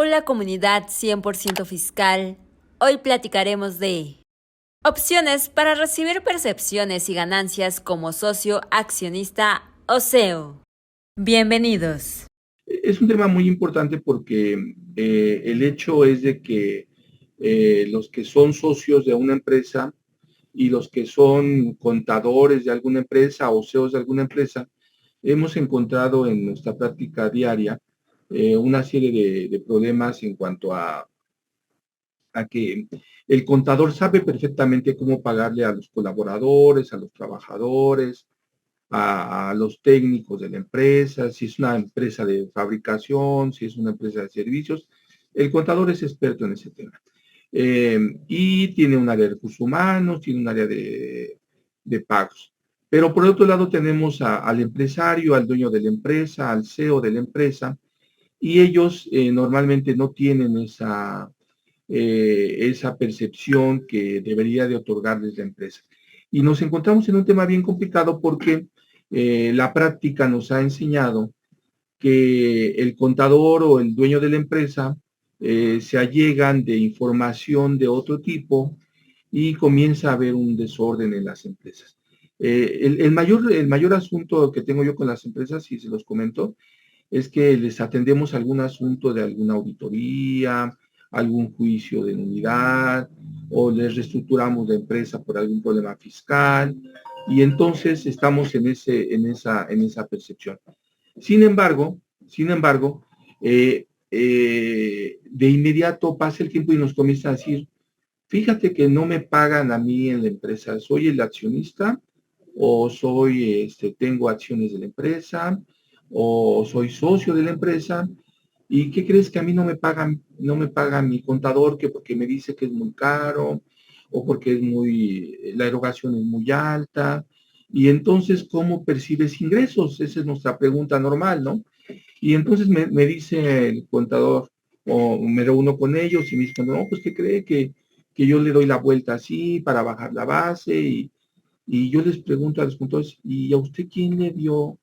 Hola comunidad 100% fiscal. Hoy platicaremos de opciones para recibir percepciones y ganancias como socio, accionista o CEO. Bienvenidos. Es un tema muy importante porque el hecho es de que los que son socios de una empresa y los que son contadores de alguna empresa o CEOs de alguna empresa, hemos encontrado en nuestra práctica diaria una serie de problemas en cuanto a que el contador sabe perfectamente cómo pagarle a los colaboradores, a los trabajadores, a los técnicos de la empresa, si es una empresa de fabricación, si es una empresa de servicios. El contador es experto en ese tema. Y tiene un área de recursos humanos, tiene un área de pagos. Pero por otro lado tenemos al empresario, al dueño de la empresa, al CEO de la empresa, y ellos normalmente no tienen esa percepción que debería de otorgarles la empresa. Y nos encontramos en un tema bien complicado porque la práctica nos ha enseñado que el contador o el dueño de la empresa se allegan de información de otro tipo y comienza a haber un desorden en las empresas. El mayor asunto que tengo yo con las empresas, y se los comento, es que les atendemos algún asunto de alguna auditoría, algún juicio de nulidad, o les reestructuramos la empresa por algún problema fiscal, y entonces estamos en esa percepción. Sin embargo, de inmediato pasa el tiempo y nos comienza a decir, fíjate que no me pagan a mí en la empresa, soy el accionista o tengo acciones de la empresa o soy socio de la empresa. ¿Y qué crees que a mí no me paga mi contador que porque me dice que es muy caro o porque la erogación es muy alta? Y entonces, ¿cómo percibes ingresos? Esa es nuestra pregunta normal, ¿no? Y entonces me dice el contador, o me reúno con ellos y me dicen, no, pues ¿qué cree que yo le doy la vuelta así para bajar la base? Y yo les pregunto a los contadores, ¿y a usted quién le dio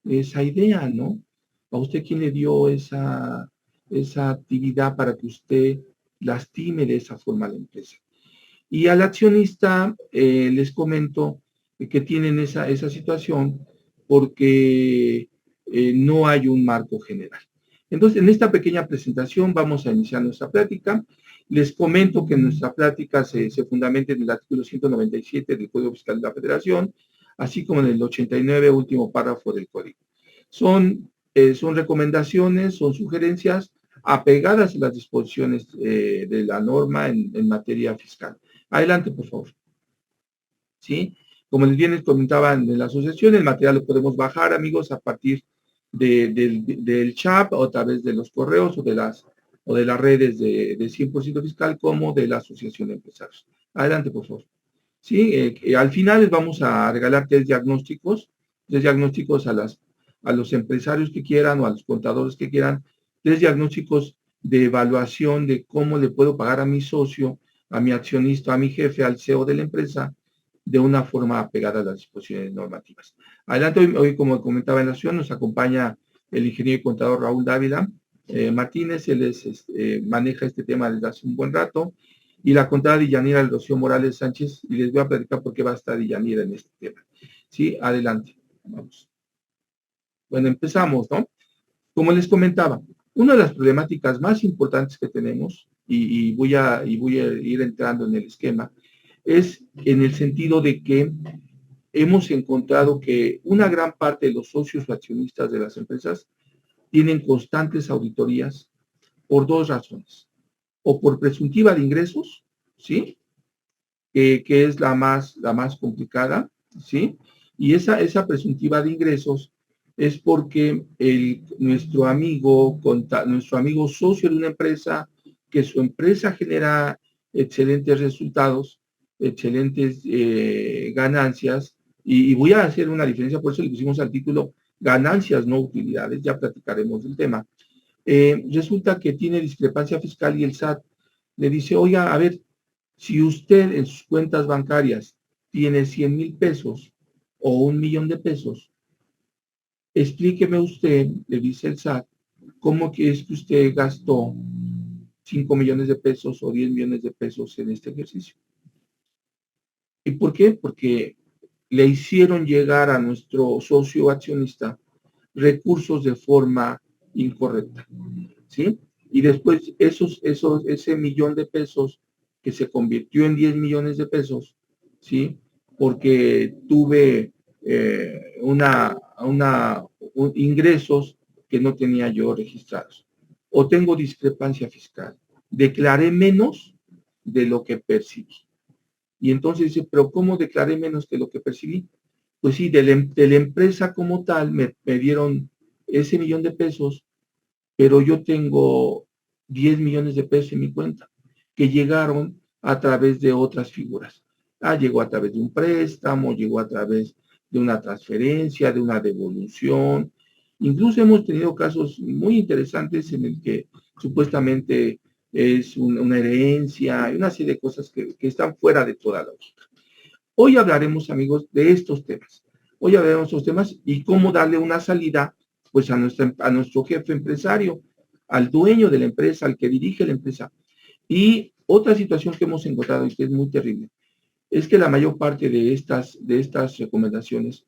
esa idea, no? ¿A usted quién le dio esa actividad para que usted lastime de esa forma a la empresa? Y al accionista les comento que tienen esa situación porque no hay un marco general. Entonces, en esta pequeña presentación vamos a iniciar nuestra plática. Les comento que nuestra plática se fundamenta en el artículo 197 del Código Fiscal de la Federación, así como en el 89, último párrafo del Código. Son recomendaciones, son sugerencias apegadas a las disposiciones de la norma en materia fiscal. Adelante, por favor. ¿Sí? Como les bien comentaban en la asociación, el material lo podemos bajar, amigos, a partir del chat o a través de los correos o de las redes de 100% fiscal como de la asociación de empresarios. Adelante, por favor. ¿Sí? Al final les vamos a regalar tres diagnósticos a los empresarios que quieran o a los contadores que quieran, tres diagnósticos de evaluación de cómo le puedo pagar a mi socio, a mi accionista, a mi jefe, al CEO de la empresa, de una forma apegada a las disposiciones normativas. Adelante, hoy como comentaba en la sesión, nos acompaña el ingeniero y contador Raúl Dávila Martínez, él maneja este tema desde hace un buen rato, y la contadora Deyanira Rocío Morales Sánchez, y les voy a platicar por qué va a estar Deyanira en este tema. Sí, adelante, vamos. Bueno, empezamos, ¿no? Como les comentaba, una de las problemáticas más importantes que tenemos, y voy a ir entrando en el esquema, es en el sentido de que hemos encontrado que una gran parte de los socios o accionistas de las empresas tienen constantes auditorías por dos razones. O por presuntiva de ingresos, ¿sí? Que es la más complicada, ¿sí? Y esa presuntiva de ingresos es porque nuestro amigo socio de una empresa, que su empresa genera excelentes resultados, excelentes ganancias, y voy a hacer una diferencia, por eso le pusimos al título ganancias, no utilidades, ya platicaremos del tema. Resulta que tiene discrepancia fiscal y el SAT le dice, oiga, a ver, si usted en sus cuentas bancarias tiene 100,000 pesos o 1,000,000 de pesos, explíqueme usted, le dice el SAT, cómo que es que usted gastó 5 millones de pesos o 10 millones de pesos en este ejercicio. ¿Y por qué? Porque le hicieron llegar a nuestro socio accionista recursos de forma incorrecta, ¿sí? Y después ese millón de pesos que se convirtió en 10 millones de pesos, ¿sí? Porque tuve ingresos que no tenía yo registrados. O tengo discrepancia fiscal. Declaré menos de lo que percibí. Y entonces dice, pero ¿cómo declaré menos de lo que percibí? Pues sí, de la empresa como tal me dieron ese millón de pesos, pero yo tengo 10 millones de pesos en mi cuenta, que llegaron a través de otras figuras. Llegó a través de un préstamo, llegó a través de una transferencia, de una devolución. Incluso hemos tenido casos muy interesantes en el que supuestamente es una herencia, y una serie de cosas que están fuera de toda lógica. Hoy hablaremos, amigos, de estos temas. Hoy hablaremos de estos temas y cómo darle una salida pues a nuestro jefe empresario, al dueño de la empresa, al que dirige la empresa. Y otra situación que hemos encontrado y que es muy terrible, es que la mayor parte de estas recomendaciones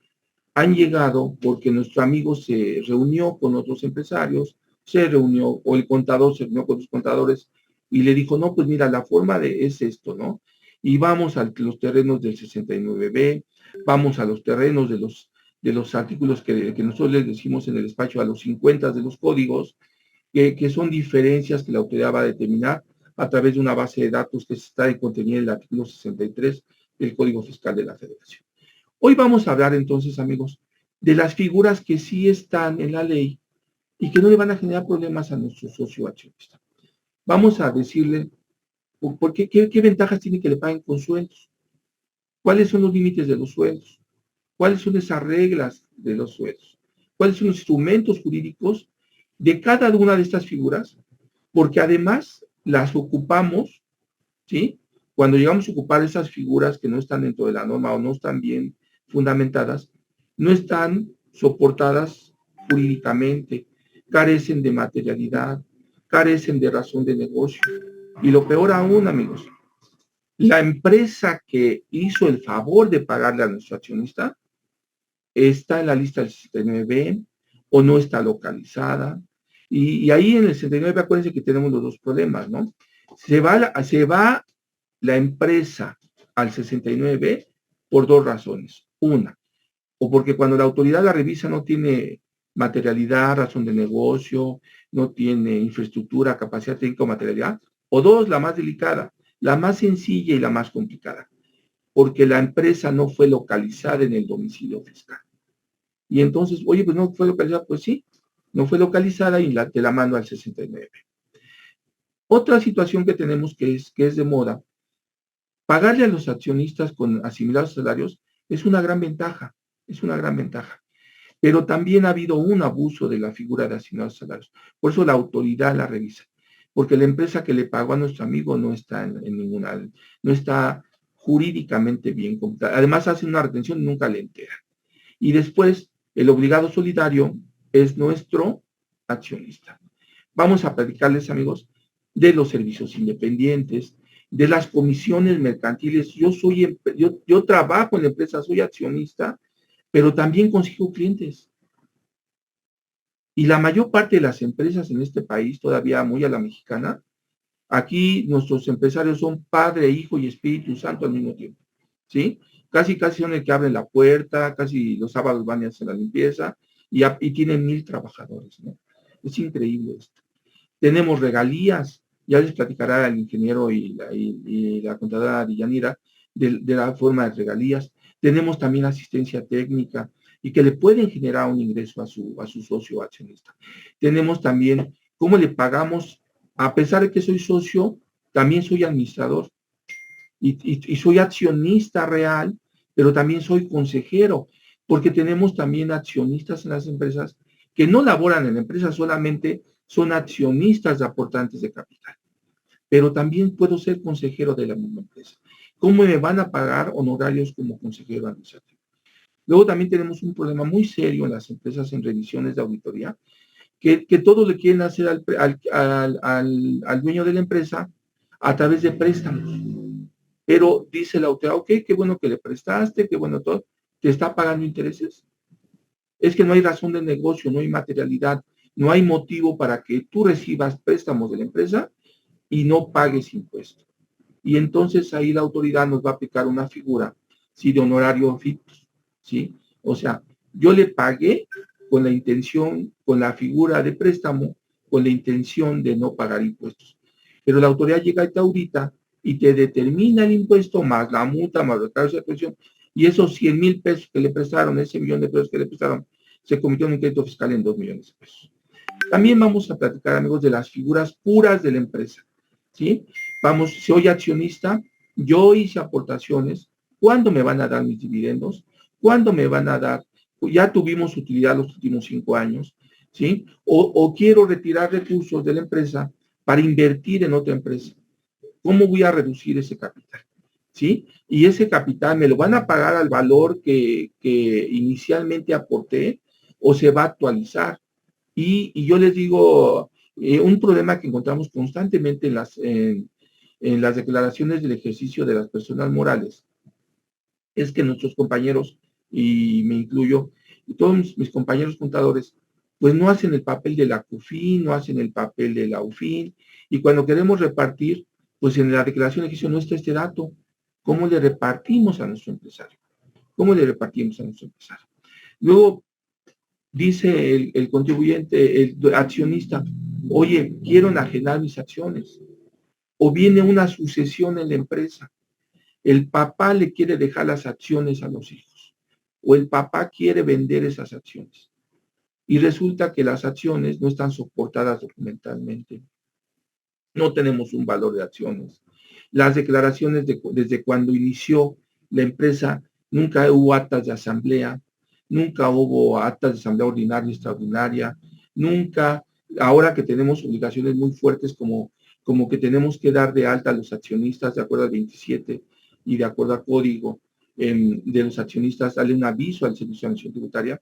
han llegado porque nuestro amigo se reunió con otros empresarios, se reunió, o el contador se reunió con los contadores y le dijo, no, pues mira, la forma es esto, ¿no? Y vamos a los terrenos del 69B, vamos a los terrenos de los artículos que nosotros les decimos en el despacho a los 50 de los códigos, que son diferencias que la autoridad va a determinar a través de una base de datos que está contenida en el artículo 63 del Código Fiscal de la Federación. Hoy vamos a hablar entonces, amigos, de las figuras que sí están en la ley y que no le van a generar problemas a nuestro socio accionista. Vamos a decirle qué ventajas tiene que le paguen con sueldos, cuáles son los límites de los sueldos, cuáles son esas reglas de los sueldos, cuáles son los instrumentos jurídicos de cada una de estas figuras, porque además las ocupamos, ¿sí? Cuando llegamos a ocupar esas figuras que no están dentro de la norma o no están bien fundamentadas, no están soportadas jurídicamente, carecen de materialidad, carecen de razón de negocio. Y lo peor aún, amigos, la empresa que hizo el favor de pagarle a nuestro accionista está en la lista del 69B o no está localizada. Y ahí en el 69, acuérdense que tenemos los dos problemas, ¿no? Se va la empresa al 69B por dos razones. Una, o porque cuando la autoridad la revisa no tiene materialidad, razón de negocio, no tiene infraestructura, capacidad técnica o materialidad. O dos, la más delicada, la más sencilla y la más complicada, porque la empresa no fue localizada en el domicilio fiscal. Y entonces, oye, pues no fue localizada, pues sí, no fue localizada y te la mando al 69. Otra situación que tenemos que es de moda, pagarle a los accionistas con asimilados salarios es una gran ventaja, es una gran ventaja. Pero también ha habido un abuso de la figura de asimilados salarios. Por eso la autoridad la revisa, porque la empresa que le pagó a nuestro amigo no está en ninguna, no está jurídicamente bien computada. Además hace una retención y nunca le entera. Y después, el obligado solidario es nuestro accionista. Vamos a platicarles, amigos, de los servicios independientes, de las comisiones mercantiles. Yo trabajo en la empresa, soy accionista, pero también consigo clientes. Y la mayor parte de las empresas en este país, todavía muy a la mexicana, aquí nuestros empresarios son Padre, Hijo y Espíritu Santo al mismo tiempo, ¿sí? Casi son el que abre la puerta, casi los sábados van a hacer la limpieza y tienen 1,000 trabajadores, ¿no? Es increíble esto. Tenemos regalías, ya les platicará el ingeniero y la contadora Yanira de la forma de regalías. Tenemos también asistencia técnica y que le pueden generar un ingreso a su socio accionista. Tenemos también cómo le pagamos, a pesar de que soy socio, también soy administrador y soy accionista real, pero también soy consejero, porque tenemos también accionistas en las empresas que no laboran en la empresa, solamente son accionistas de aportantes de capital. Pero también puedo ser consejero de la misma empresa. ¿Cómo me van a pagar honorarios como consejero administrativo? Luego también tenemos un problema muy serio en las empresas en revisiones de auditoría, que todo le quieren hacer al dueño de la empresa a través de préstamos. Pero dice la autoridad, ok, qué bueno que le prestaste, qué bueno todo, ¿te está pagando intereses? Es que no hay razón de negocio, no hay materialidad, no hay motivo para que tú recibas préstamos de la empresa y no pagues impuestos. Y entonces ahí la autoridad nos va a aplicar una figura, ¿sí? De honorario fictus, ¿sí? O sea, yo le pagué con la intención, con la figura de préstamo, con la intención de no pagar impuestos. Pero la autoridad llega y te audita y te determina el impuesto más la multa, más los cargos de presión, y esos 100,000 pesos que le prestaron, ese millón de pesos que le prestaron, se convirtió en un crédito fiscal en 2 millones de pesos. También vamos a platicar, amigos, de las figuras puras de la empresa, ¿sí? Vamos, si soy accionista, yo hice aportaciones, ¿cuándo me van a dar mis dividendos? ¿Cuándo me van a dar? Ya tuvimos utilidad los últimos 5 años, ¿sí? O quiero retirar recursos de la empresa para invertir en otra empresa. ¿Cómo voy a reducir ese capital? ¿Sí? Y ese capital me lo van a pagar al valor que inicialmente aporté o se va a actualizar. Y yo les digo, un problema que encontramos constantemente en las declaraciones del ejercicio de las personas morales es que nuestros compañeros, y me incluyo, y todos mis compañeros contadores, pues no hacen el papel de la CUFIN, no hacen el papel de la UFIN, y cuando queremos repartir, pues en la declaración de ejercicio no está este dato. ¿Cómo le repartimos a nuestro empresario? ¿Cómo le repartimos a nuestro empresario? Luego, dice el contribuyente, el accionista, oye, quiero enajenar mis acciones. O viene una sucesión en la empresa. El papá le quiere dejar las acciones a los hijos. O el papá quiere vender esas acciones. Y resulta que las acciones no están soportadas documentalmente. No tenemos un valor de acciones. Las declaraciones desde cuando inició la empresa, nunca hubo actas de asamblea, nunca hubo actas de asamblea ordinaria y extraordinaria, nunca, ahora que tenemos obligaciones muy fuertes como que tenemos que dar de alta a los accionistas de acuerdo al 27 y de acuerdo al código de los accionistas, darle un aviso al Servicio de Administración Tributaria,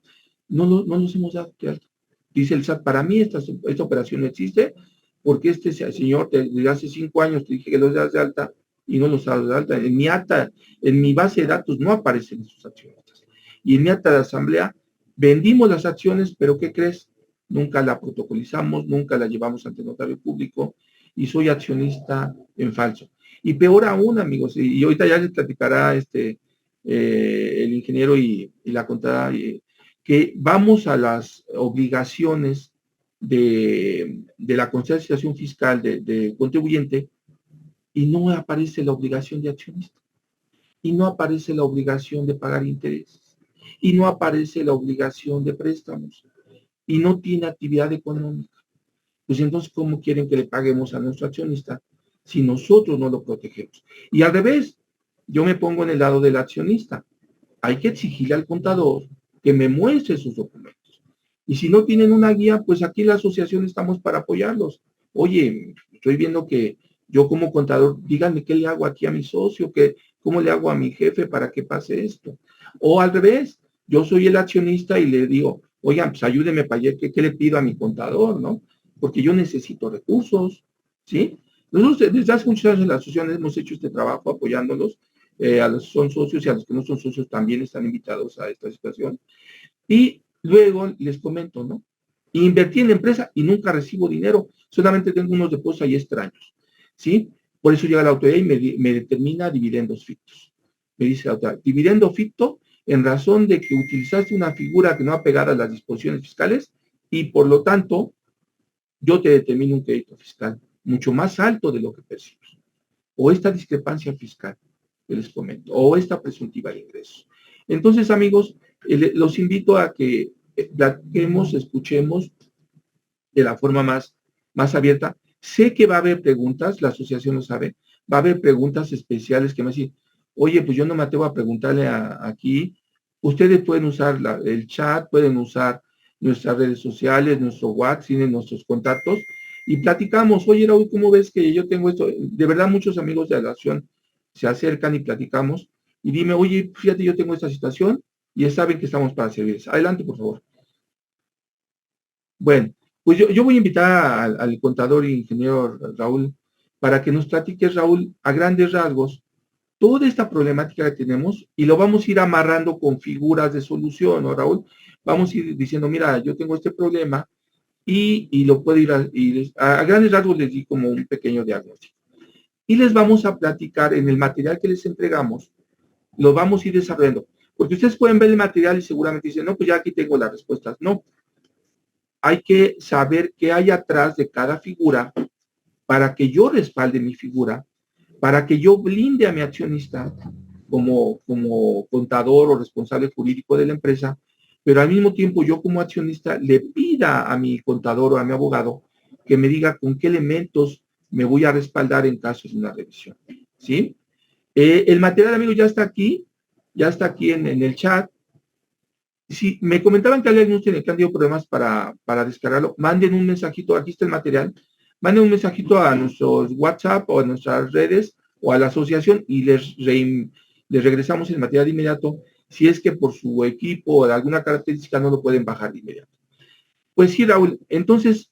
no nos hemos dado de alta. Dice el SAT, para mí esta operación no existe porque este señor desde hace 5 años te dije que los das de alta y no los das de alta. En mi acta, en mi base de datos no aparecen esos accionistas. Y en mi acta de asamblea vendimos las acciones, pero ¿qué crees? Nunca la protocolizamos, nunca la llevamos ante notario público y soy accionista en falso. Y peor aún, amigos, y ahorita ya les platicará el ingeniero y la contadora, que vamos a las obligaciones de la constatación fiscal de contribuyente y no aparece la obligación de accionista, y no aparece la obligación de pagar intereses, y no aparece la obligación de préstamos, y no tiene actividad económica. Pues entonces, ¿cómo quieren que le paguemos a nuestro accionista si nosotros no lo protegemos? Y al revés, yo me pongo en el lado del accionista. Hay que exigirle al contador que me muestre sus documentos. Y si no tienen una guía, pues aquí en la asociación estamos para apoyarlos. Oye, estoy viendo que yo como contador, díganme qué le hago aquí a mi socio, cómo le hago a mi jefe para que pase esto. O al revés, yo soy el accionista y le digo, oigan, pues ayúdeme para allá, ¿qué le pido a mi contador, no? Porque yo necesito recursos, ¿sí? Nosotros desde hace muchos años en la asociación hemos hecho este trabajo apoyándolos, a los que son socios y a los que no son socios también están invitados a esta situación. Y luego les comento, ¿no? Invertí en la empresa y nunca recibo dinero, solamente tengo unos depósitos ahí extraños, ¿sí? Por eso llega la autoridad y me determina dividendos fictos. Me dice la autoridad, dividendo ficto en razón de que utilizaste una figura que no apegada a las disposiciones fiscales y por lo tanto yo te determino un crédito fiscal mucho más alto de lo que percibes. O esta discrepancia fiscal que les comento, o esta presuntiva de ingresos. Entonces, amigos, los invito a que platiquemos, escuchemos de la forma más abierta. Sé que va a haber preguntas, la asociación lo sabe, va a haber preguntas especiales que me dicen, oye, pues yo no me atrevo a preguntarle aquí. Ustedes pueden usar el chat, pueden usar nuestras redes sociales, nuestro WhatsApp, tienen nuestros contactos y platicamos. Oye, Raúl, ¿cómo ves que yo tengo esto? De verdad, muchos amigos de la asociación se acercan y platicamos y dime, oye, fíjate, yo tengo esta situación y ya saben que estamos para servirles. Adelante, por favor. Bueno, Pues yo voy a invitar al contador e ingeniero Raúl para que nos platique, Raúl, a grandes rasgos, toda esta problemática que tenemos y lo vamos a ir amarrando con figuras de solución, ¿no, Raúl? Vamos a ir diciendo, mira, yo tengo este problema y lo puedo ir a grandes rasgos les di como un pequeño diagnóstico. Y les vamos a platicar en el material que les entregamos, lo vamos a ir desarrollando. Porque ustedes pueden ver el material y seguramente dicen, no, pues ya aquí tengo las respuestas. No, hay que saber qué hay atrás de cada figura para que yo respalde mi figura, para que yo blinde a mi accionista como contador o responsable jurídico de la empresa, pero al mismo tiempo yo como accionista le pida a mi contador o a mi abogado que me diga con qué elementos me voy a respaldar en caso de una revisión. ¿Sí? El material, amigos, ya está aquí en el chat. Si me comentaban que hay algunos que han tenido problemas para descargarlo, manden un mensajito, aquí está el material, manden un mensajito a nuestros WhatsApp o a nuestras redes o a la asociación y les regresamos el material de inmediato si es que por su equipo o de alguna característica no lo pueden bajar de inmediato. Pues sí, Raúl, entonces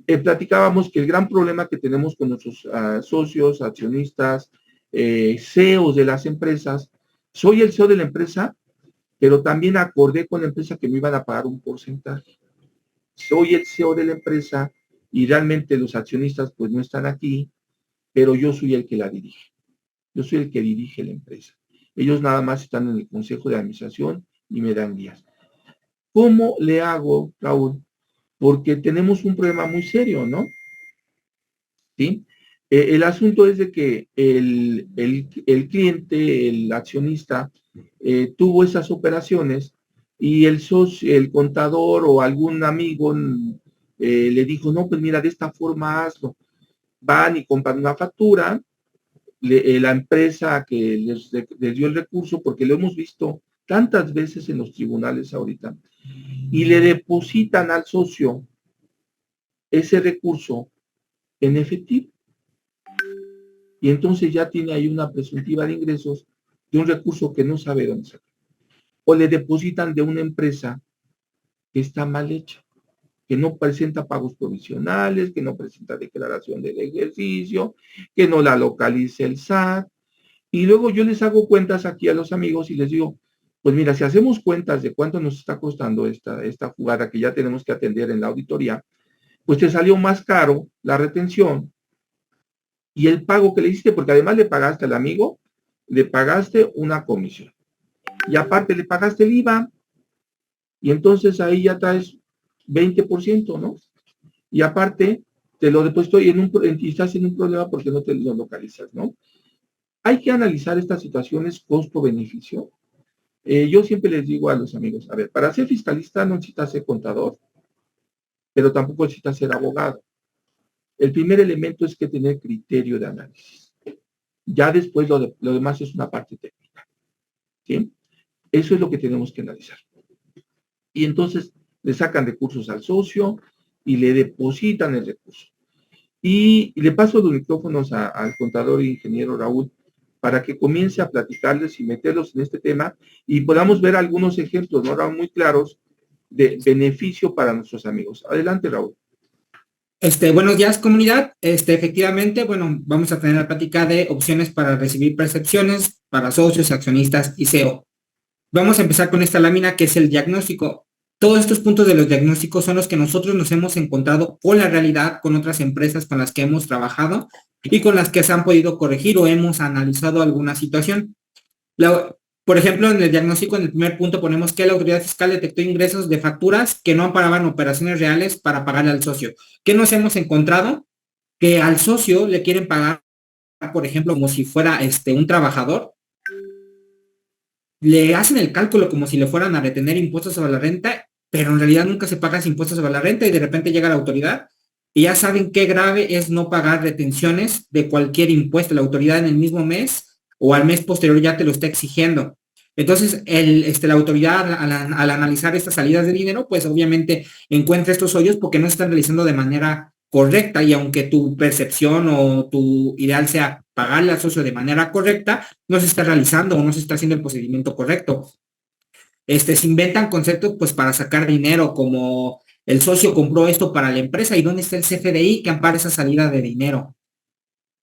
platicábamos que el gran problema que tenemos con nuestros socios, accionistas, CEOs de las empresas, soy el CEO de la empresa, pero también acordé con la empresa que me iban a pagar un porcentaje. Soy el CEO de la empresa y realmente los accionistas pues no están aquí, pero yo soy el que la dirige. Yo soy el que dirige la empresa. Ellos nada más están en el consejo de administración y me dan guías. ¿Cómo le hago, Raúl? Porque tenemos un problema muy serio, ¿no? ¿Sí? El asunto es de que el cliente, el accionista, tuvo esas operaciones y el contador o algún amigo le dijo, no, pues mira, de esta forma hazlo. Van y compran una factura, la empresa que les dio el recurso, porque lo hemos visto tantas veces en los tribunales ahorita, y le depositan al socio ese recurso en efectivo. Y entonces ya tiene ahí una presuntiva de ingresos de un recurso que no sabe dónde sacar. O le depositan de una empresa que está mal hecha, que no presenta pagos provisionales, que no presenta declaración del ejercicio, que no la localiza el SAT. Y luego yo les hago cuentas aquí a los amigos y les digo, pues mira, si hacemos cuentas de cuánto nos está costando esta jugada que ya tenemos que atender en la auditoría, pues te salió más caro la retención y el pago que le hiciste, porque además le pagaste al amigo, le pagaste una comisión. Y aparte le pagaste el IVA, y entonces ahí ya traes 20%, ¿no? Y aparte te lo deposito y estás en un problema porque no te lo localizas, ¿no? Hay que analizar estas situaciones costo-beneficio. Yo siempre les digo a los amigos, a ver, para ser fiscalista no necesitas ser contador, pero tampoco necesitas ser abogado. El primer elemento es que tener criterio de análisis. Ya después lo demás es una parte técnica. ¿Sí? Eso es lo que tenemos que analizar. Y entonces le sacan recursos al socio y le depositan el recurso. Y le paso los micrófonos al contador e ingeniero Raúl para que comience a platicarles y meterlos en este tema y podamos ver algunos ejemplos, ¿no, Raúl? Muy claros de beneficio para nuestros amigos. Adelante, Raúl. Buenos días, comunidad. Efectivamente, bueno, vamos a tener la plática de opciones para recibir percepciones para socios, accionistas y CEO. Vamos a empezar con esta lámina que es el diagnóstico. Todos estos puntos de los diagnósticos son los que nosotros nos hemos encontrado con la realidad, con otras empresas con las que hemos trabajado y con las que se han podido corregir o hemos analizado alguna situación. Por ejemplo, en el diagnóstico, en el primer punto ponemos que la autoridad fiscal detectó ingresos de facturas que no amparaban operaciones reales para pagarle al socio. ¿Qué nos hemos encontrado? Que al socio le quieren pagar, por ejemplo, como si fuera un trabajador. Le hacen el cálculo como si le fueran a retener impuestos sobre la renta, pero en realidad nunca se pagan impuestos sobre la renta y de repente llega la autoridad y ya saben qué grave es no pagar retenciones de cualquier impuesto. La autoridad en el mismo mes o al mes posterior ya te lo está exigiendo. Entonces, la autoridad al analizar estas salidas de dinero, pues obviamente encuentra estos hoyos porque no se están realizando de manera correcta y aunque tu percepción o tu ideal sea pagarle al socio de manera correcta, no se está realizando o no se está haciendo el procedimiento correcto. Se inventan conceptos pues para sacar dinero como El socio compró esto para la empresa, ¿y dónde está el CFDI que ampara esa salida de dinero?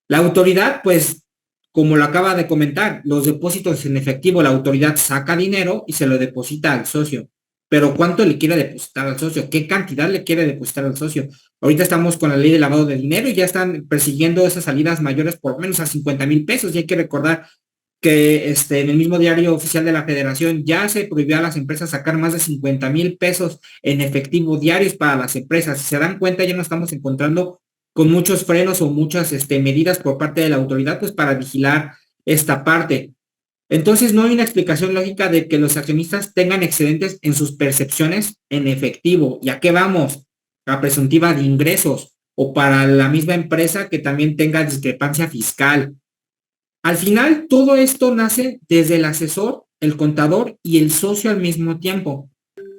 La autoridad, pues, como lo acaba de comentar, los depósitos en efectivo, la autoridad saca dinero y se lo deposita al socio. Pero ¿cuánto le quiere depositar al socio? ¿Qué cantidad le quiere depositar al socio? Ahorita estamos con la ley de lavado de dinero y ya están persiguiendo esas salidas mayores por lo menos a 50,000 pesos. Y hay que recordar que en el mismo diario oficial de la Federación ya se prohibió a las empresas sacar más de 50,000 pesos en efectivo diarios para las empresas. Si se dan cuenta, ya no estamos encontrando con muchos frenos o muchas medidas por parte de la autoridad, pues para vigilar esta parte. Entonces, no hay una explicación lógica de que los accionistas tengan excedentes en sus percepciones en efectivo. ¿Y a qué vamos? A presuntiva de ingresos o para la misma empresa que también tenga discrepancia fiscal. Al final, todo esto nace desde el asesor, el contador y el socio al mismo tiempo.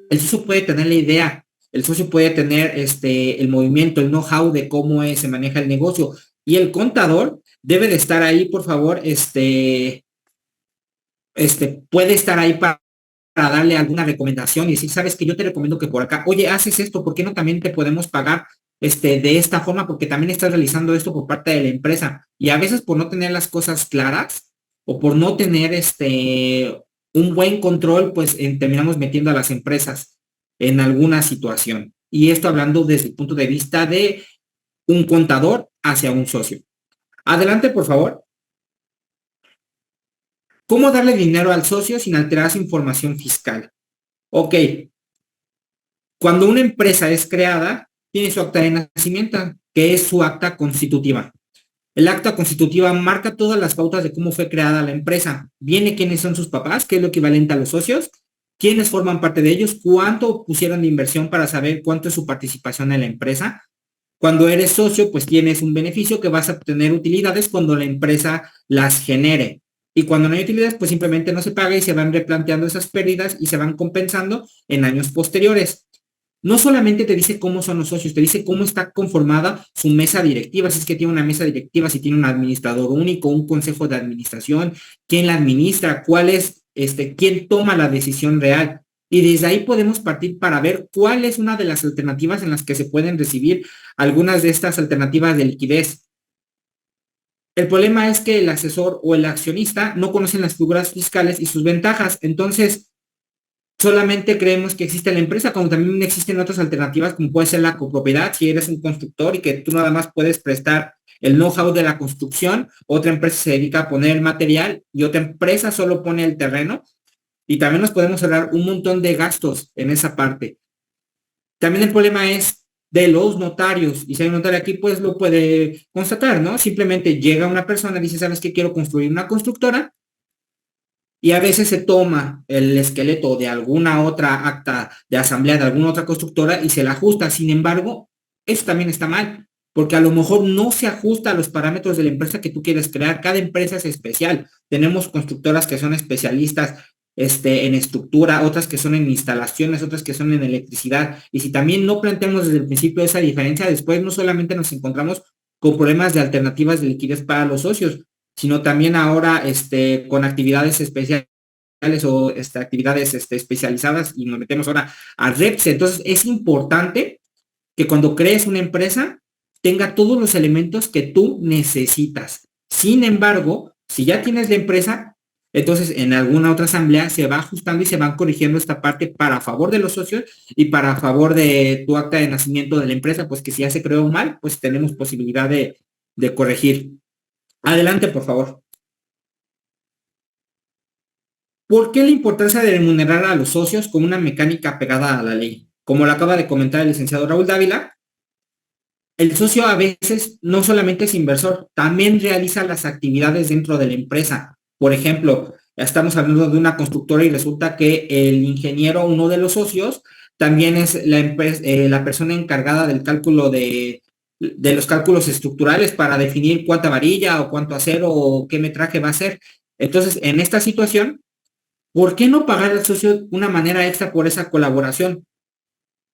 El socio puede tener la idea, el socio puede tener el movimiento, el know-how de cómo se maneja el negocio, y el contador debe de estar ahí, por favor, puede estar ahí para darle alguna recomendación y decir, sabes que yo te recomiendo que por acá, oye, haces esto, ¿por qué no también te podemos pagar de esta forma? Porque también estás realizando esto por parte de la empresa. Y a veces por no tener las cosas claras o por no tener un buen control, pues terminamos metiendo a las empresas en alguna situación. Y esto hablando desde el punto de vista de un contador hacia un socio. Adelante, por favor. ¿Cómo darle dinero al socio sin alterar su información fiscal? Ok, cuando una empresa es creada, tiene su acta de nacimiento, que es su acta constitutiva. El acta constitutiva marca todas las pautas de cómo fue creada la empresa. Viene quiénes son sus papás, que es lo equivalente a los socios, quiénes forman parte de ellos, cuánto pusieron de inversión para saber cuánto es su participación en la empresa. Cuando eres socio, pues tienes un beneficio que vas a obtener utilidades cuando la empresa las genere. Y cuando no hay utilidades, pues simplemente no se paga y se van replanteando esas pérdidas y se van compensando en años posteriores. No solamente te dice cómo son los socios, te dice cómo está conformada su mesa directiva, si es que tiene una mesa directiva, si tiene un administrador único, un consejo de administración, quién la administra, cuál es, quién toma la decisión real. Y desde ahí podemos partir para ver cuál es una de las alternativas en las que se pueden recibir algunas de estas alternativas de liquidez. El problema es que el asesor o el accionista no conocen las figuras fiscales y sus ventajas. Entonces, solamente creemos que existe la empresa, como también existen otras alternativas, como puede ser la copropiedad, si eres un constructor y que tú nada más puedes prestar el know-how de la construcción, otra empresa se dedica a poner el material y otra empresa solo pone el terreno. Y también nos podemos ahorrar un montón de gastos en esa parte. También el problema es de los notarios, y si hay un notario aquí, pues lo puede constatar, ¿no? Simplemente llega una persona y dice, ¿sabes qué? Quiero construir una constructora, y a veces se toma el esqueleto de alguna otra acta de asamblea de alguna otra constructora y se la ajusta. Sin embargo, eso también está mal, porque a lo mejor no se ajusta a los parámetros de la empresa que tú quieres crear. Cada empresa es especial. Tenemos constructoras que son especialistas en estructura, otras que son en instalaciones, otras que son en electricidad. Y si también no planteamos desde el principio esa diferencia, después no solamente nos encontramos con problemas de alternativas de liquidez para los socios, sino también ahora con actividades especiales o actividades especializadas, y nos metemos ahora a REPS. Entonces es importante que cuando crees una empresa tenga todos los elementos que tú necesitas. Sin embargo, si ya tienes la empresa, entonces en alguna otra asamblea se va ajustando y se van corrigiendo esta parte para favor de los socios y para favor de tu acta de nacimiento de la empresa, pues que si ya se creó mal, pues tenemos posibilidad de corregir. Adelante, por favor. ¿Por qué la importancia de remunerar a los socios con una mecánica pegada a la ley? Como lo acaba de comentar el licenciado Raúl Dávila, el socio a veces no solamente es inversor, también realiza las actividades dentro de la empresa. Por ejemplo, estamos hablando de una constructora y resulta que el ingeniero, uno de los socios, también es la persona encargada del cálculo de los cálculos estructurales para definir cuánta varilla o cuánto acero o qué metraje va a ser. Entonces, en esta situación, ¿por qué no pagar al socio una manera extra por esa colaboración?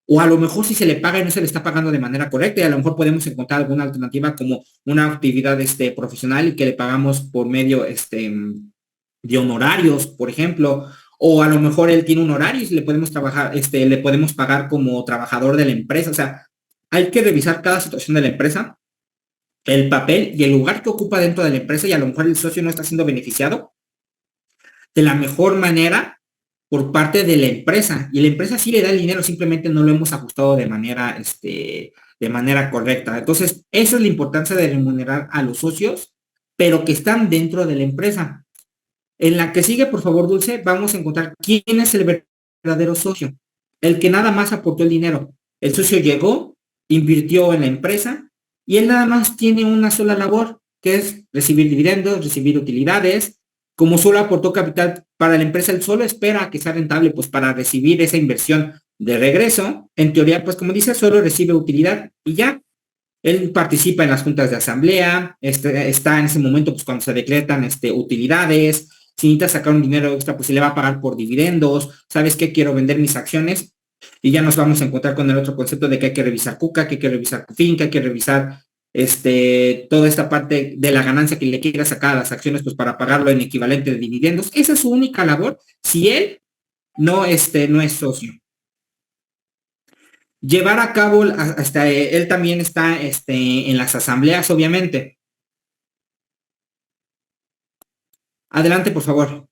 O a lo mejor si se le paga y no se le está pagando de manera correcta, y a lo mejor podemos encontrar alguna alternativa como una actividad profesional y que le pagamos por medio de honorarios, por ejemplo, o a lo mejor él tiene un horario y le podemos trabajar, le podemos pagar como trabajador de la empresa. O sea, hay que revisar cada situación de la empresa, el papel y el lugar que ocupa dentro de la empresa, y a lo mejor el socio no está siendo beneficiado de la mejor manera por parte de la empresa, y la empresa sí le da el dinero, simplemente no lo hemos ajustado de manera correcta. Entonces, esa es la importancia de remunerar a los socios, pero que están dentro de la empresa. En la que sigue, por favor, Dulce, vamos a encontrar quién es el verdadero socio, el que nada más aportó el dinero. El socio llegó, invirtió en la empresa y él nada más tiene una sola labor, que es recibir dividendos, recibir utilidades. Como solo aportó capital para la empresa, él solo espera a que sea rentable, pues para recibir esa inversión de regreso. En teoría, pues como dice, solo recibe utilidad y ya. Él participa en las juntas de asamblea, está en ese momento, pues cuando se decretan utilidades. Si necesita sacar un dinero extra, pues se le va a pagar por dividendos. ¿Sabes qué? Quiero vender mis acciones. Y ya nos vamos a encontrar con el otro concepto de que hay que revisar CUCA, que hay que revisar CUFIN, que hay que revisar toda esta parte de la ganancia que le quiera sacar a las acciones, pues para pagarlo en equivalente de dividendos. Esa es su única labor si él no es socio. Llevar a cabo, hasta él también está en las asambleas, obviamente. Adelante, por favor.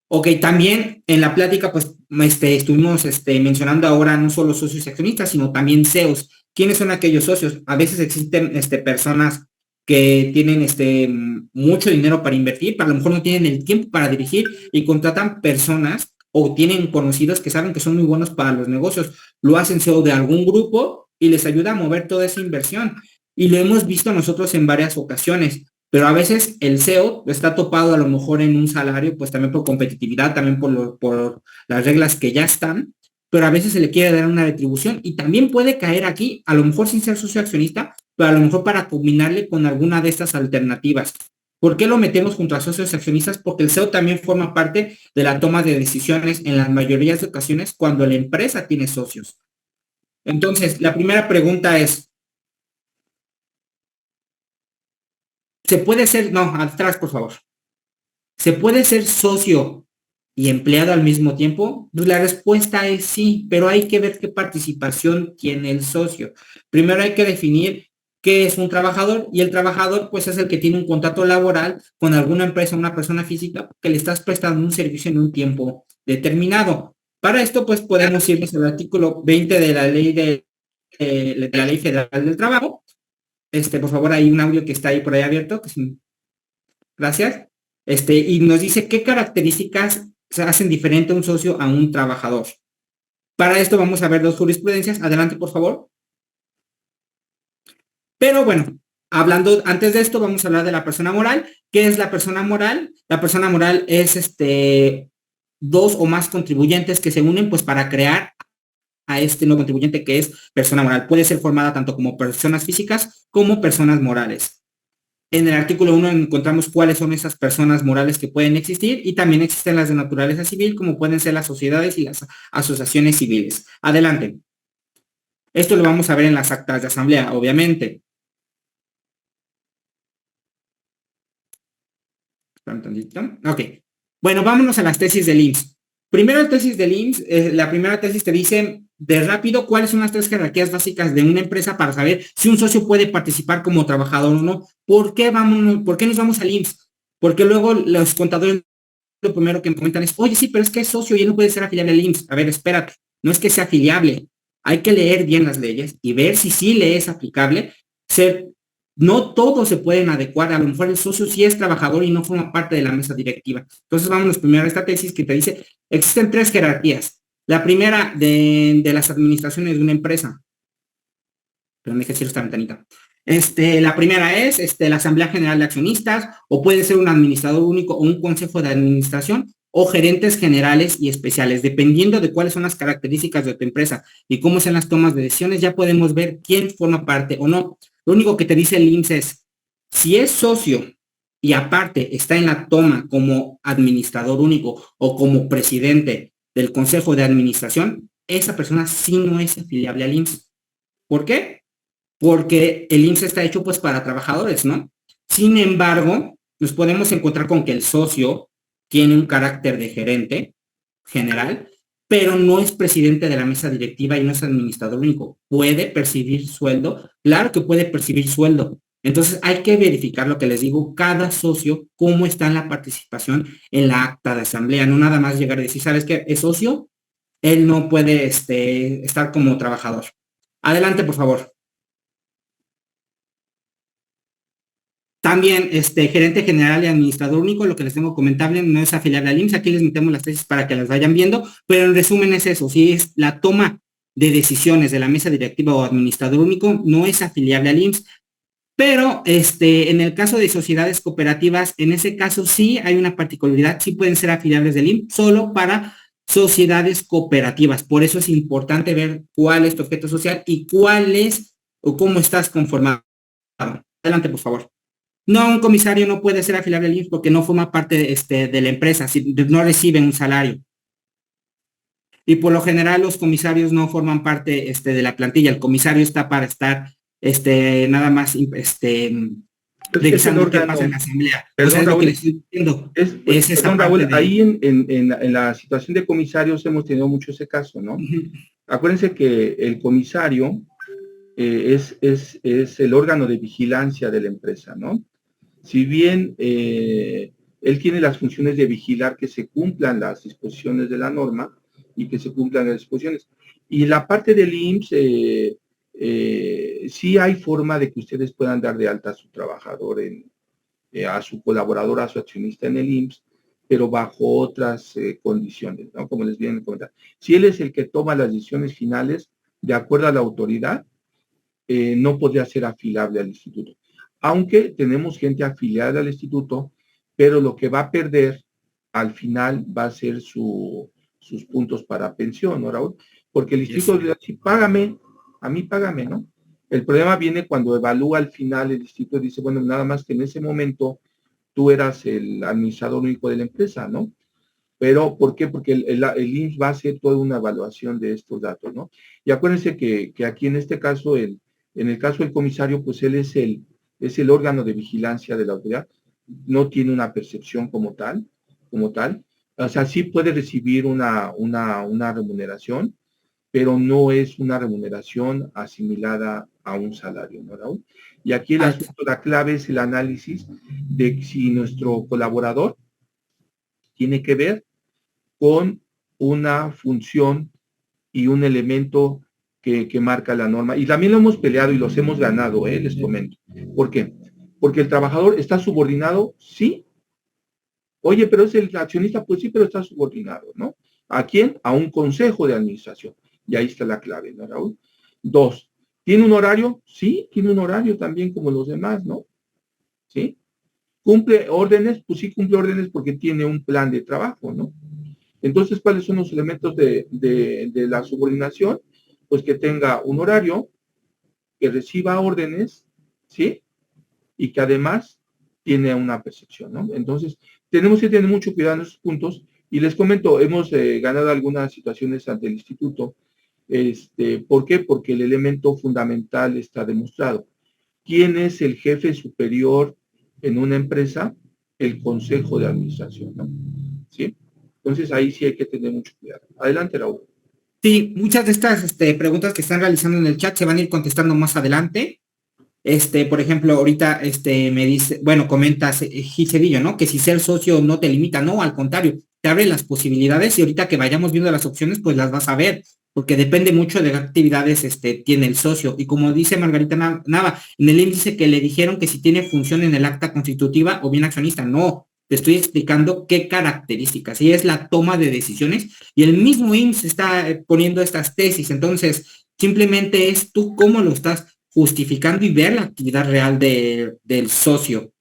Ok, también en la plática, pues, estuvimos mencionando ahora no solo socios y accionistas, sino también CEOs. ¿Quiénes son aquellos socios? A veces existen personas que tienen mucho dinero para invertir, pero a lo mejor no tienen el tiempo para dirigir y contratan personas o tienen conocidos que saben que son muy buenos para los negocios. Lo hacen CEO de algún grupo y les ayuda a mover toda esa inversión. Y lo hemos visto nosotros en varias ocasiones. Pero a veces el CEO está topado a lo mejor en un salario, pues también por competitividad, también por las reglas que ya están, pero a veces se le quiere dar una retribución y también puede caer aquí, a lo mejor sin ser socio accionista, pero a lo mejor para combinarle con alguna de estas alternativas. ¿Por qué lo metemos junto a socios accionistas? Porque el CEO también forma parte de la toma de decisiones en las mayorías de ocasiones cuando la empresa tiene socios. Entonces, la primera pregunta es, ¿se puede ser, no, atrás por favor, ¿se puede ser socio y empleado al mismo tiempo? Pues la respuesta es sí, pero hay que ver qué participación tiene el socio. Primero hay que definir qué es un trabajador, y el trabajador pues es el que tiene un contrato laboral con alguna empresa, una persona física, que le estás prestando un servicio en un tiempo determinado. Para esto pues podemos irnos al artículo 20 de la ley de la Ley Federal del Trabajo. Por favor, hay un audio que está ahí por ahí abierto. Gracias. Y nos dice qué características se hacen diferente a un socio a un trabajador. Para esto vamos a ver dos jurisprudencias. Adelante, por favor. Pero bueno, hablando antes de esto, vamos a hablar de la persona moral. ¿Qué es la persona moral? La persona moral es dos o más contribuyentes que se unen pues para crear a este nuevo contribuyente que es persona moral. Puede ser formada tanto como personas físicas como personas morales. En el artículo 1 encontramos cuáles son esas personas morales que pueden existir, y también existen las de naturaleza civil, como pueden ser las sociedades y las asociaciones civiles. Adelante. Esto lo vamos a ver en las actas de asamblea, obviamente. Espera un tantito. Ok. Bueno, vámonos a las tesis del IMSS. Primero, tesis del IMSS. La primera tesis te dice de rápido cuáles son las tres jerarquías básicas de una empresa para saber si un socio puede participar como trabajador o no. ¿Por qué nos vamos al IMSS? Porque luego los contadores lo primero que me comentan es, oye, sí, pero es que es socio y él no puede ser afiliable al IMSS. A ver, espérate, no es que sea afiliable. Hay que leer bien las leyes y ver si sí le es aplicable. No todos se pueden adecuar. A lo mejor el socio sí es trabajador y no forma parte de la mesa directiva. Entonces vámonos primero a esta tesis que te dice, existen tres jerarquías. La primera de las administraciones de una empresa. Pero me cierro esta ventanita. La primera es la Asamblea General de Accionistas, o puede ser un administrador único o un consejo de administración, o gerentes generales y especiales. Dependiendo de cuáles son las características de tu empresa y cómo sean las tomas de decisiones, ya podemos ver quién forma parte o no. Lo único que te dice el IMSS es, si es socio y aparte está en la toma como administrador único o como presidente del consejo de administración, esa persona sí no es afiliable al IMSS. ¿Por qué? Porque el IMSS está hecho pues para trabajadores, ¿no? Sin embargo, nos podemos encontrar con que el socio tiene un carácter de gerente general, pero no es presidente de la mesa directiva y no es administrador único. ¿Puede percibir sueldo? Claro que puede percibir sueldo. Entonces hay que verificar lo que les digo, cada socio, cómo está en la participación en la acta de asamblea, no nada más llegar y decir, ¿sabes qué? Es socio, él no puede estar como trabajador. Adelante, por favor. También, gerente general y administrador único, lo que les tengo comentable, no es afiliable al IMSS. Aquí les metemos las tesis para que las vayan viendo, pero en resumen es eso, sí, es la toma de decisiones de la mesa directiva o administrador único, no es afiliable al IMSS. Pero, en el caso de sociedades cooperativas, en ese caso sí hay una particularidad, sí pueden ser afiliables del IMSS, solo para sociedades cooperativas. Por eso es importante ver cuál es tu objeto social y cuál es o cómo estás conformado. Adelante, por favor. No, un comisario no puede ser afiliable al IMSS porque no forma parte de la empresa, no recibe un salario. Y por lo general los comisarios no forman parte de la plantilla. El comisario está para estar nada más revisando qué pasa en la asamblea. Perdón, o sea, es Raúl, lo que les estoy diciendo. Es esa perdón, parte Raúl, ahí en la situación de comisarios hemos tenido mucho ese caso, ¿no? Acuérdense que el comisario es el órgano de vigilancia de la empresa, ¿no? Si bien él tiene las funciones de vigilar que se cumplan las disposiciones de la norma y que se cumplan las disposiciones. Y la parte del IMSS, sí hay forma de que ustedes puedan dar de alta a su trabajador, a su colaborador, a su accionista en el IMSS, pero bajo otras condiciones, ¿no? Como les vienen a comentar. Si él es el que toma las decisiones finales, de acuerdo a la autoridad, no podría ser afiliable al instituto. Aunque tenemos gente afiliada al instituto, pero lo que va a perder al final va a ser sus puntos para pensión, ¿no, Raúl? Porque el instituto le dice, págame, a mí págame, ¿no? El problema viene cuando evalúa al final el instituto y dice, bueno, nada más que en ese momento tú eras el administrador único de la empresa, ¿no? Pero, ¿por qué? Porque el IMSS va a hacer toda una evaluación de estos datos, ¿no? Y acuérdense que aquí en este caso, en el caso del comisario, pues él es el órgano de vigilancia de la autoridad, no tiene una percepción como tal. O sea, sí puede recibir una remuneración, pero no es una remuneración asimilada a un salario, ¿no, Raúl? Y aquí el asunto, la clave es el análisis de si nuestro colaborador tiene que ver con una función y un elemento que marca la norma. Y también lo hemos peleado y los hemos ganado, les comento. ¿Por qué? Porque el trabajador está subordinado, sí. Oye, pero es el accionista, pues sí, pero está subordinado, ¿no? ¿A quién? A un consejo de administración. Y ahí está la clave, ¿no, Raúl? 2, ¿tiene un horario? Sí, tiene un horario también como los demás, ¿no? ¿Sí? ¿Cumple órdenes? Pues sí cumple órdenes porque tiene un plan de trabajo, ¿no? Entonces, ¿cuáles son los elementos de la subordinación? Pues que tenga un horario, que reciba órdenes, ¿sí? Y que además tiene una percepción, ¿no? Entonces, tenemos que tener mucho cuidado en esos puntos. Y les comento, hemos ganado algunas situaciones ante el instituto. ¿Por qué? Porque el elemento fundamental está demostrado. ¿Quién es el jefe superior en una empresa? El consejo de administración, ¿no? ¿Sí? Entonces ahí sí hay que tener mucho cuidado. Adelante, Raúl. Sí, muchas de estas preguntas que están realizando en el chat se van a ir contestando más adelante. Por ejemplo, ahorita me dice, bueno, comentas Gisedillo, ¿no? Que si ser socio no te limita, no, al contrario, te abre las posibilidades y ahorita que vayamos viendo las opciones, pues las vas a ver, porque depende mucho de qué actividades tiene el socio. Y como dice Margarita Nava, en el índice que le dijeron que si tiene función en el acta constitutiva o bien accionista, no. Te estoy explicando qué características, y es la toma de decisiones, y el mismo IMSS está poniendo estas tesis, entonces simplemente es tú cómo lo estás justificando y ver la actividad real del socio.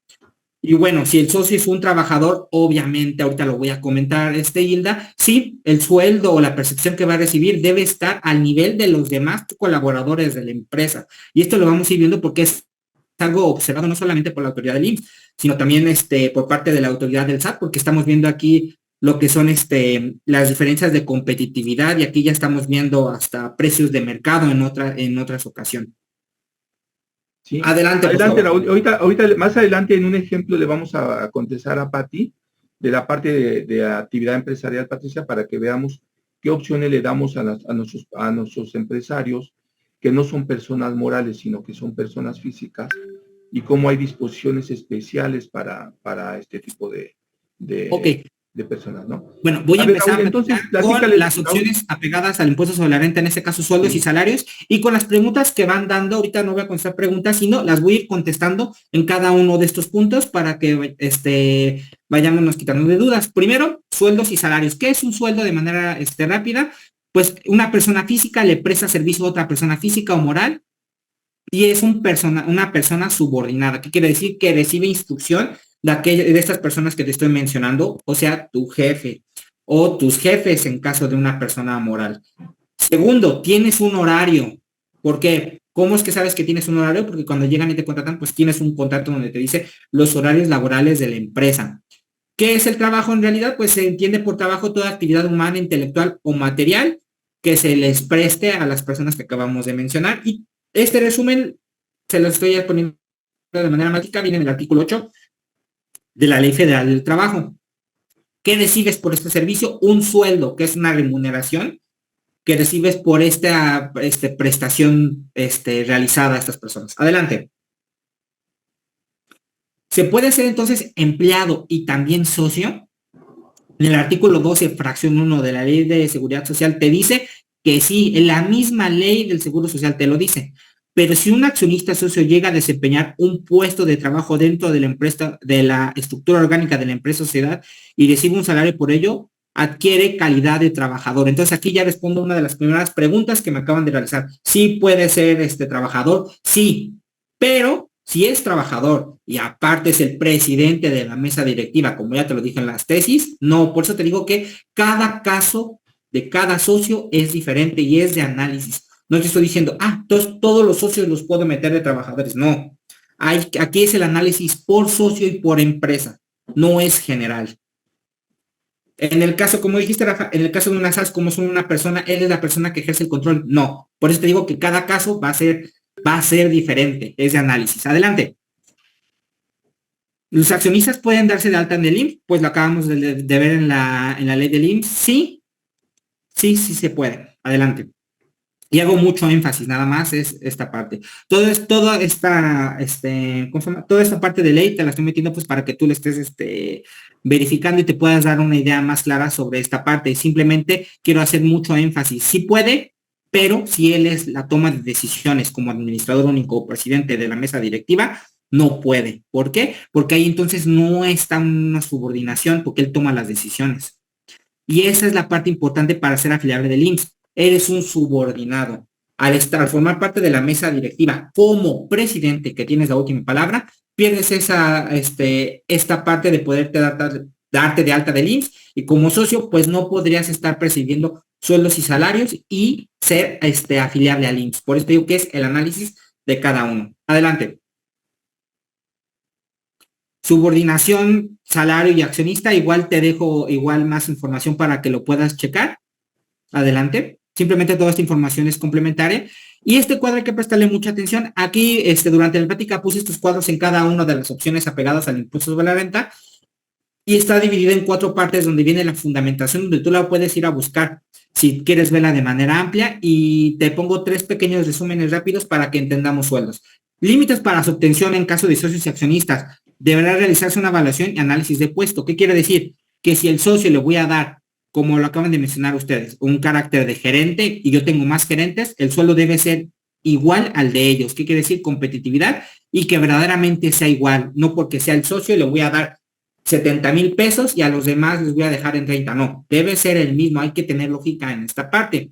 Y bueno, si el socio es un trabajador, obviamente, ahorita lo voy a comentar, Hilda, sí, el sueldo o la percepción que va a recibir debe estar al nivel de los demás colaboradores de la empresa. Y esto lo vamos a ir viendo porque es algo observado no solamente por la autoridad del IMSS, sino también por parte de la autoridad del SAT, porque estamos viendo aquí lo que son las diferencias de competitividad y aquí ya estamos viendo hasta precios de mercado en otras ocasiones. ¿sí? Adelante, por Adelante, favor. Raúl. Ahorita, más adelante en un ejemplo le vamos a contestar a Pati de la parte de actividad empresarial, Patricia, para que veamos qué opciones le damos a nuestros empresarios que no son personas morales, sino que son personas físicas, y cómo hay disposiciones especiales para este tipo Ok. de personas, ¿no? Bueno, voy a A ver, empezar Raúl, a entonces, platicar con platícales, las Raúl. opciones apegadas al impuesto sobre la renta, en este caso sueldos y Sí. salarios, y con las preguntas que van dando. Ahorita no voy a contestar preguntas, sino las voy a ir contestando en cada uno de estos puntos para que vayámonos quitando de dudas. Primero, sueldos y salarios. ¿Qué es un sueldo de manera rápida? Pues una persona física le presta servicio a otra persona física o moral y es una persona subordinada. ¿Qué quiere decir? Que recibe instrucción de estas personas que te estoy mencionando, o sea, tu jefe o tus jefes en caso de una persona moral. Segundo, tienes un horario. ¿Por qué? ¿Cómo es que sabes que tienes un horario? Porque cuando llegan y te contratan, pues tienes un contrato donde te dice los horarios laborales de la empresa. ¿Qué es el trabajo en realidad? Pues se entiende por trabajo toda actividad humana, intelectual o material que se les preste a las personas que acabamos de mencionar. Y este resumen se lo estoy poniendo de manera mágica, viene en el artículo 8 de la Ley Federal del Trabajo. ¿Qué recibes por este servicio? Un sueldo, que es una remuneración que recibes por esta prestación realizada a estas personas. Adelante. Se puede ser entonces empleado y también socio. En el artículo 12, fracción 1 de la Ley de Seguridad Social te dice que sí, en la misma ley del Seguro Social te lo dice. Pero si un accionista socio llega a desempeñar un puesto de trabajo dentro de la empresa, de la estructura orgánica de la empresa o sociedad y recibe un salario por ello, adquiere calidad de trabajador. Entonces aquí ya respondo una de las primeras preguntas que me acaban de realizar. ¿Sí puede ser trabajador? Sí, pero si es trabajador y aparte es el presidente de la mesa directiva, como ya te lo dije en las tesis, no, por eso te digo que cada caso de cada socio es diferente y es de análisis. No te estoy diciendo, todos los socios los puedo meter de trabajadores. No, aquí es el análisis por socio y por empresa, no es general. En el caso, como dijiste, Rafa, en el caso de una SAS, como son una persona, él es la persona que ejerce el control. No, por eso te digo que cada caso va a ser diferente, es de análisis. Adelante. ¿Los accionistas pueden darse de alta en el IMSS? Pues lo acabamos de ver en la ley del IMSS. Sí se puede. Adelante. Y hago mucho énfasis, nada más es esta parte. Toda esta parte de ley te la estoy metiendo pues para que tú le estés verificando y te puedas dar una idea más clara sobre esta parte. Simplemente quiero hacer mucho énfasis. Sí puede, pero si él es la toma de decisiones como administrador único o presidente de la mesa directiva, no puede. ¿Por qué? Porque ahí entonces no está una subordinación porque él toma las decisiones. Y esa es la parte importante para ser afiliable del IMSS. Eres un subordinado. Al formar parte de la mesa directiva como presidente, que tienes la última palabra, pierdes esta parte de poderte darte de alta del IMSS y como socio, pues no podrías estar percibiendo sueldos y salarios y ser afiliable al IMSS. Por eso digo que es el análisis de cada uno. Adelante. Subordinación, salario y accionista, igual te dejo más información para que lo puedas checar. Adelante. Simplemente toda esta información es complementaria. Y este cuadro hay que prestarle mucha atención. Aquí, durante la plática puse estos cuadros en cada una de las opciones apegadas al impuesto sobre la renta y está dividido en 4 partes donde viene la fundamentación, donde tú la puedes ir a buscar si quieres verla de manera amplia y te pongo 3 pequeños resúmenes rápidos para que entendamos sueldos. Límites para su obtención en caso de socios y accionistas. Deberá realizarse una evaluación y análisis de puesto. ¿Qué quiere decir? Que si el socio le voy a dar, como lo acaban de mencionar ustedes, un carácter de gerente y yo tengo más gerentes, el sueldo debe ser igual al de ellos. ¿Qué quiere decir? Competitividad y que verdaderamente sea igual. No porque sea el socio le voy a dar 70,000 pesos y a los demás les voy a dejar en 30. No, debe ser el mismo. Hay que tener lógica en esta parte.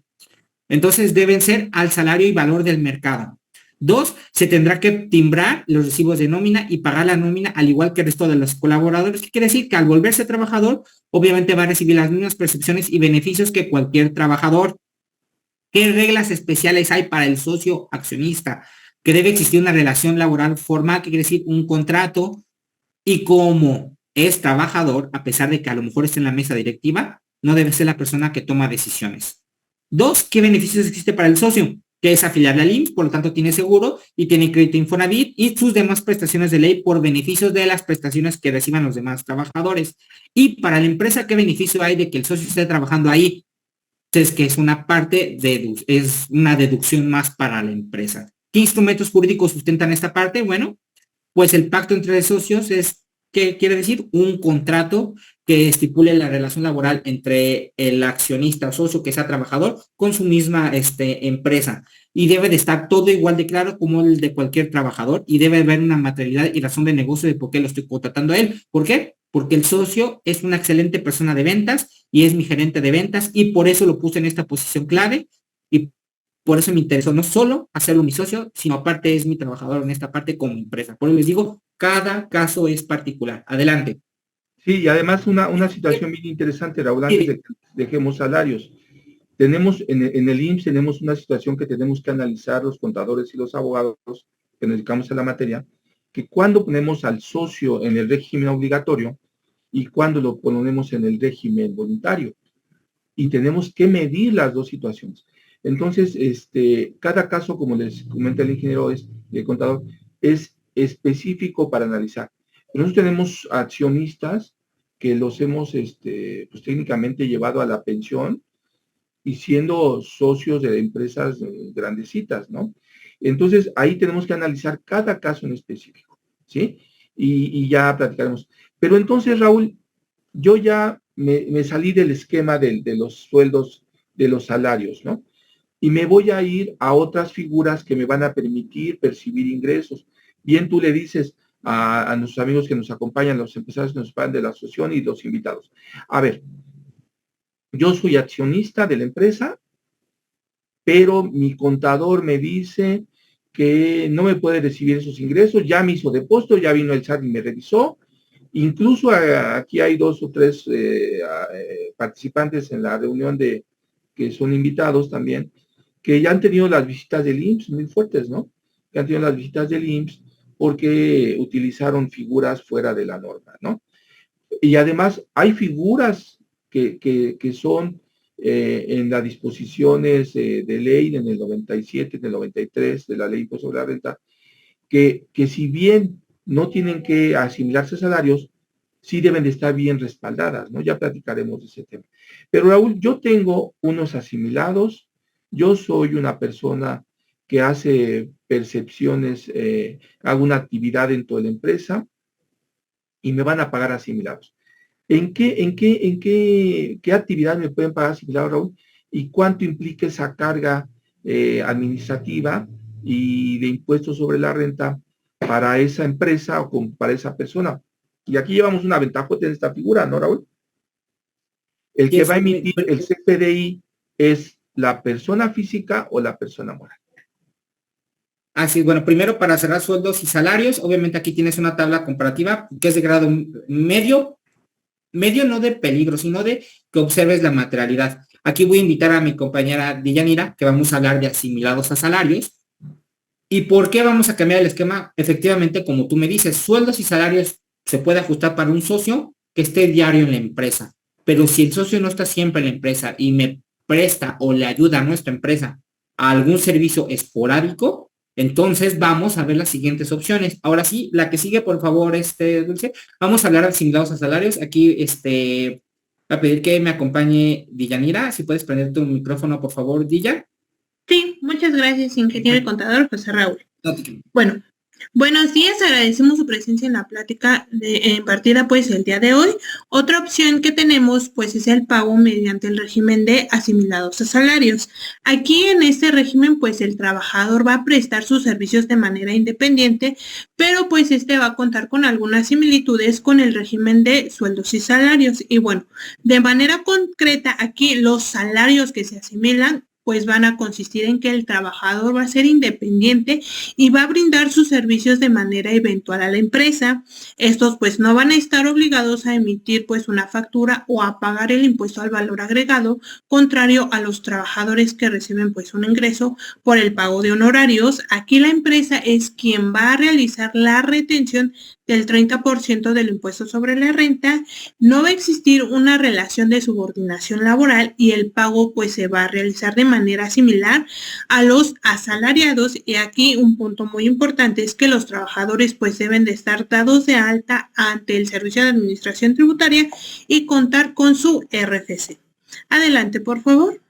Entonces deben ser al salario y valor del mercado. 2, se tendrá que timbrar los recibos de nómina y pagar la nómina al igual que el resto de los colaboradores. ¿Qué quiere decir? Que al volverse trabajador, obviamente va a recibir las mismas percepciones y beneficios que cualquier trabajador. ¿Qué reglas especiales hay para el socio accionista? Que debe existir una relación laboral formal, que quiere decir un contrato, y como es trabajador, a pesar de que a lo mejor esté en la mesa directiva, no debe ser la persona que toma decisiones. 2, ¿qué beneficios existe para el socio? que es afiliada al IMSS, por lo tanto tiene seguro y tiene crédito Infonavit y sus demás prestaciones de ley por beneficios de las prestaciones que reciban los demás trabajadores. Y para la empresa, ¿qué beneficio hay de que el socio esté trabajando ahí? Es que es una parte, es una deducción más para la empresa. ¿Qué instrumentos jurídicos sustentan esta parte? Bueno, pues el pacto entre socios es, ¿qué quiere decir? Un contrato que estipule la relación laboral entre el accionista o socio que sea trabajador con su misma empresa. Y debe de estar todo igual de claro como el de cualquier trabajador y debe haber una materialidad y razón de negocio de por qué lo estoy contratando a él. ¿Por qué? Porque el socio es una excelente persona de ventas y es mi gerente de ventas y por eso lo puse en esta posición clave y por eso me interesó no solo hacerlo mi socio, sino aparte es mi trabajador en esta parte como empresa. Por eso les digo, cada caso es particular. Adelante. Sí, y además una situación bien interesante, Raúl, antes de que dejemos salarios. Tenemos en el IMSS tenemos una situación que tenemos que analizar los contadores y los abogados que nos dedicamos a la materia, que cuando ponemos al socio en el régimen obligatorio y cuando lo ponemos en el régimen voluntario. Y tenemos que medir las dos situaciones. Entonces, cada caso, como les comenta el ingeniero, el contador, es específico para analizar. Nosotros tenemos accionistas que los hemos, pues técnicamente llevado a la pensión y siendo socios de empresas grandecitas, ¿no? Entonces, ahí tenemos que analizar cada caso en específico, ¿sí? Y ya platicaremos. Pero entonces, Raúl, yo ya me salí del esquema de los sueldos, de los salarios, ¿no? Y me voy a ir a otras figuras que me van a permitir percibir ingresos. Bien, tú le dices a nuestros amigos que nos acompañan, los empresarios que nos van de la asociación y los invitados. A ver, yo soy accionista de la empresa, pero mi contador me dice que no me puede recibir esos ingresos, ya me hizo depósito, ya vino el SAT y me revisó. Incluso aquí hay 2 o 3 participantes en la reunión que son invitados también, que ya han tenido las visitas del IMSS muy fuertes, ¿no? Que han tenido las visitas del IMSS porque utilizaron figuras fuera de la norma, ¿no? Y además hay figuras que son en las disposiciones de ley en el 97, en el 93 de la ley sobre la renta, que si bien no tienen que asimilarse salarios, sí deben de estar bien respaldadas, ¿no? Ya platicaremos de ese tema. Pero Raúl, yo tengo unos asimilados, yo soy una persona que hace percepciones, hago una actividad dentro de la empresa y me van a pagar asimilados. ¿Qué actividad me pueden pagar asimilados, Raúl? ¿Y cuánto implica esa carga administrativa y de impuestos sobre la renta para esa empresa o para esa persona? Y aquí llevamos una ventaja de esta figura, ¿no, Raúl? El que va a emitir el CFDI es la persona física o la persona moral. Así, bueno, primero para cerrar sueldos y salarios, obviamente aquí tienes una tabla comparativa que es de grado medio no de peligro, sino de que observes la materialidad. Aquí voy a invitar a mi compañera Deyanira, que vamos a hablar de asimilados a salarios. ¿Y por qué vamos a cambiar el esquema? Efectivamente, como tú me dices, sueldos y salarios se puede ajustar para un socio que esté diario en la empresa. Pero si el socio no está siempre en la empresa y me presta o le ayuda a nuestra empresa a algún servicio esporádico, entonces vamos a ver las siguientes opciones. Ahora sí, la que sigue, por favor, Dulce. Vamos a hablar de asimilados a salarios. Aquí, a pedir que me acompañe Deyanira. Si puedes prender tu micrófono, por favor, Dilla. Sí, muchas gracias, ingeniero y contador José Raúl. Bueno, buenos días, agradecemos su presencia en la plática impartida pues el día de hoy. Otra opción que tenemos pues es el pago mediante el régimen de asimilados a salarios. Aquí en este régimen pues el trabajador va a prestar sus servicios de manera independiente, pero pues va a contar con algunas similitudes con el régimen de sueldos y salarios. Y bueno, de manera concreta aquí los salarios que se asimilan pues van a consistir en que el trabajador va a ser independiente y va a brindar sus servicios de manera eventual a la empresa. Estos pues no van a estar obligados a emitir pues una factura o a pagar el impuesto al valor agregado, contrario a los trabajadores que reciben pues un ingreso por el pago de honorarios. Aquí la empresa es quien va a realizar la retención del 30% del impuesto sobre la renta, no va a existir una relación de subordinación laboral y el pago pues se va a realizar de manera similar a los asalariados. Y aquí un punto muy importante es que los trabajadores pues deben de estar dados de alta ante el Servicio de Administración Tributaria y contar con su RFC. Adelante, por favor.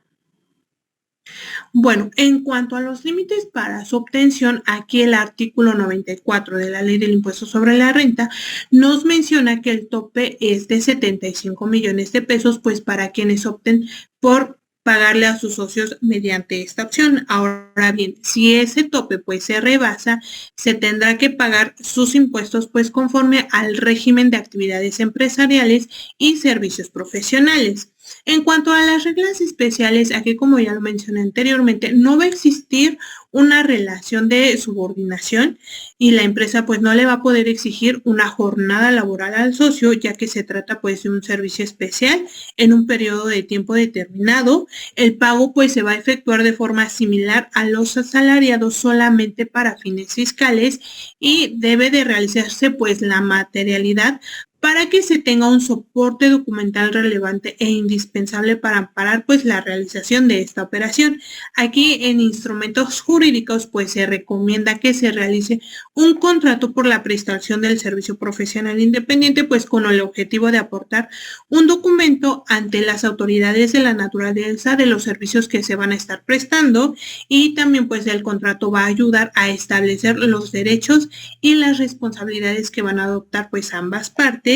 Bueno, en cuanto a los límites para su obtención, aquí el artículo 94 de la Ley del Impuesto sobre la Renta nos menciona que el tope es de 75 millones de pesos, pues para quienes opten por pagarle a sus socios mediante esta opción. Ahora bien, si ese tope pues se rebasa, se tendrá que pagar sus impuestos pues conforme al régimen de actividades empresariales y servicios profesionales. En cuanto a las reglas especiales, aquí como ya lo mencioné anteriormente, no va a existir una relación de subordinación y la empresa pues no le va a poder exigir una jornada laboral al socio, ya que se trata pues de un servicio especial en un periodo de tiempo determinado. El pago pues se va a efectuar de forma similar a los asalariados solamente para fines fiscales y debe de realizarse pues la materialidad para que se tenga un soporte documental relevante e indispensable para amparar pues la realización de esta operación. Aquí en instrumentos jurídicos pues se recomienda que se realice un contrato por la prestación del servicio profesional independiente pues con el objetivo de aportar un documento ante las autoridades de la naturaleza de los servicios que se van a estar prestando, y también pues el contrato va a ayudar a establecer los derechos y las responsabilidades que van a adoptar pues ambas partes,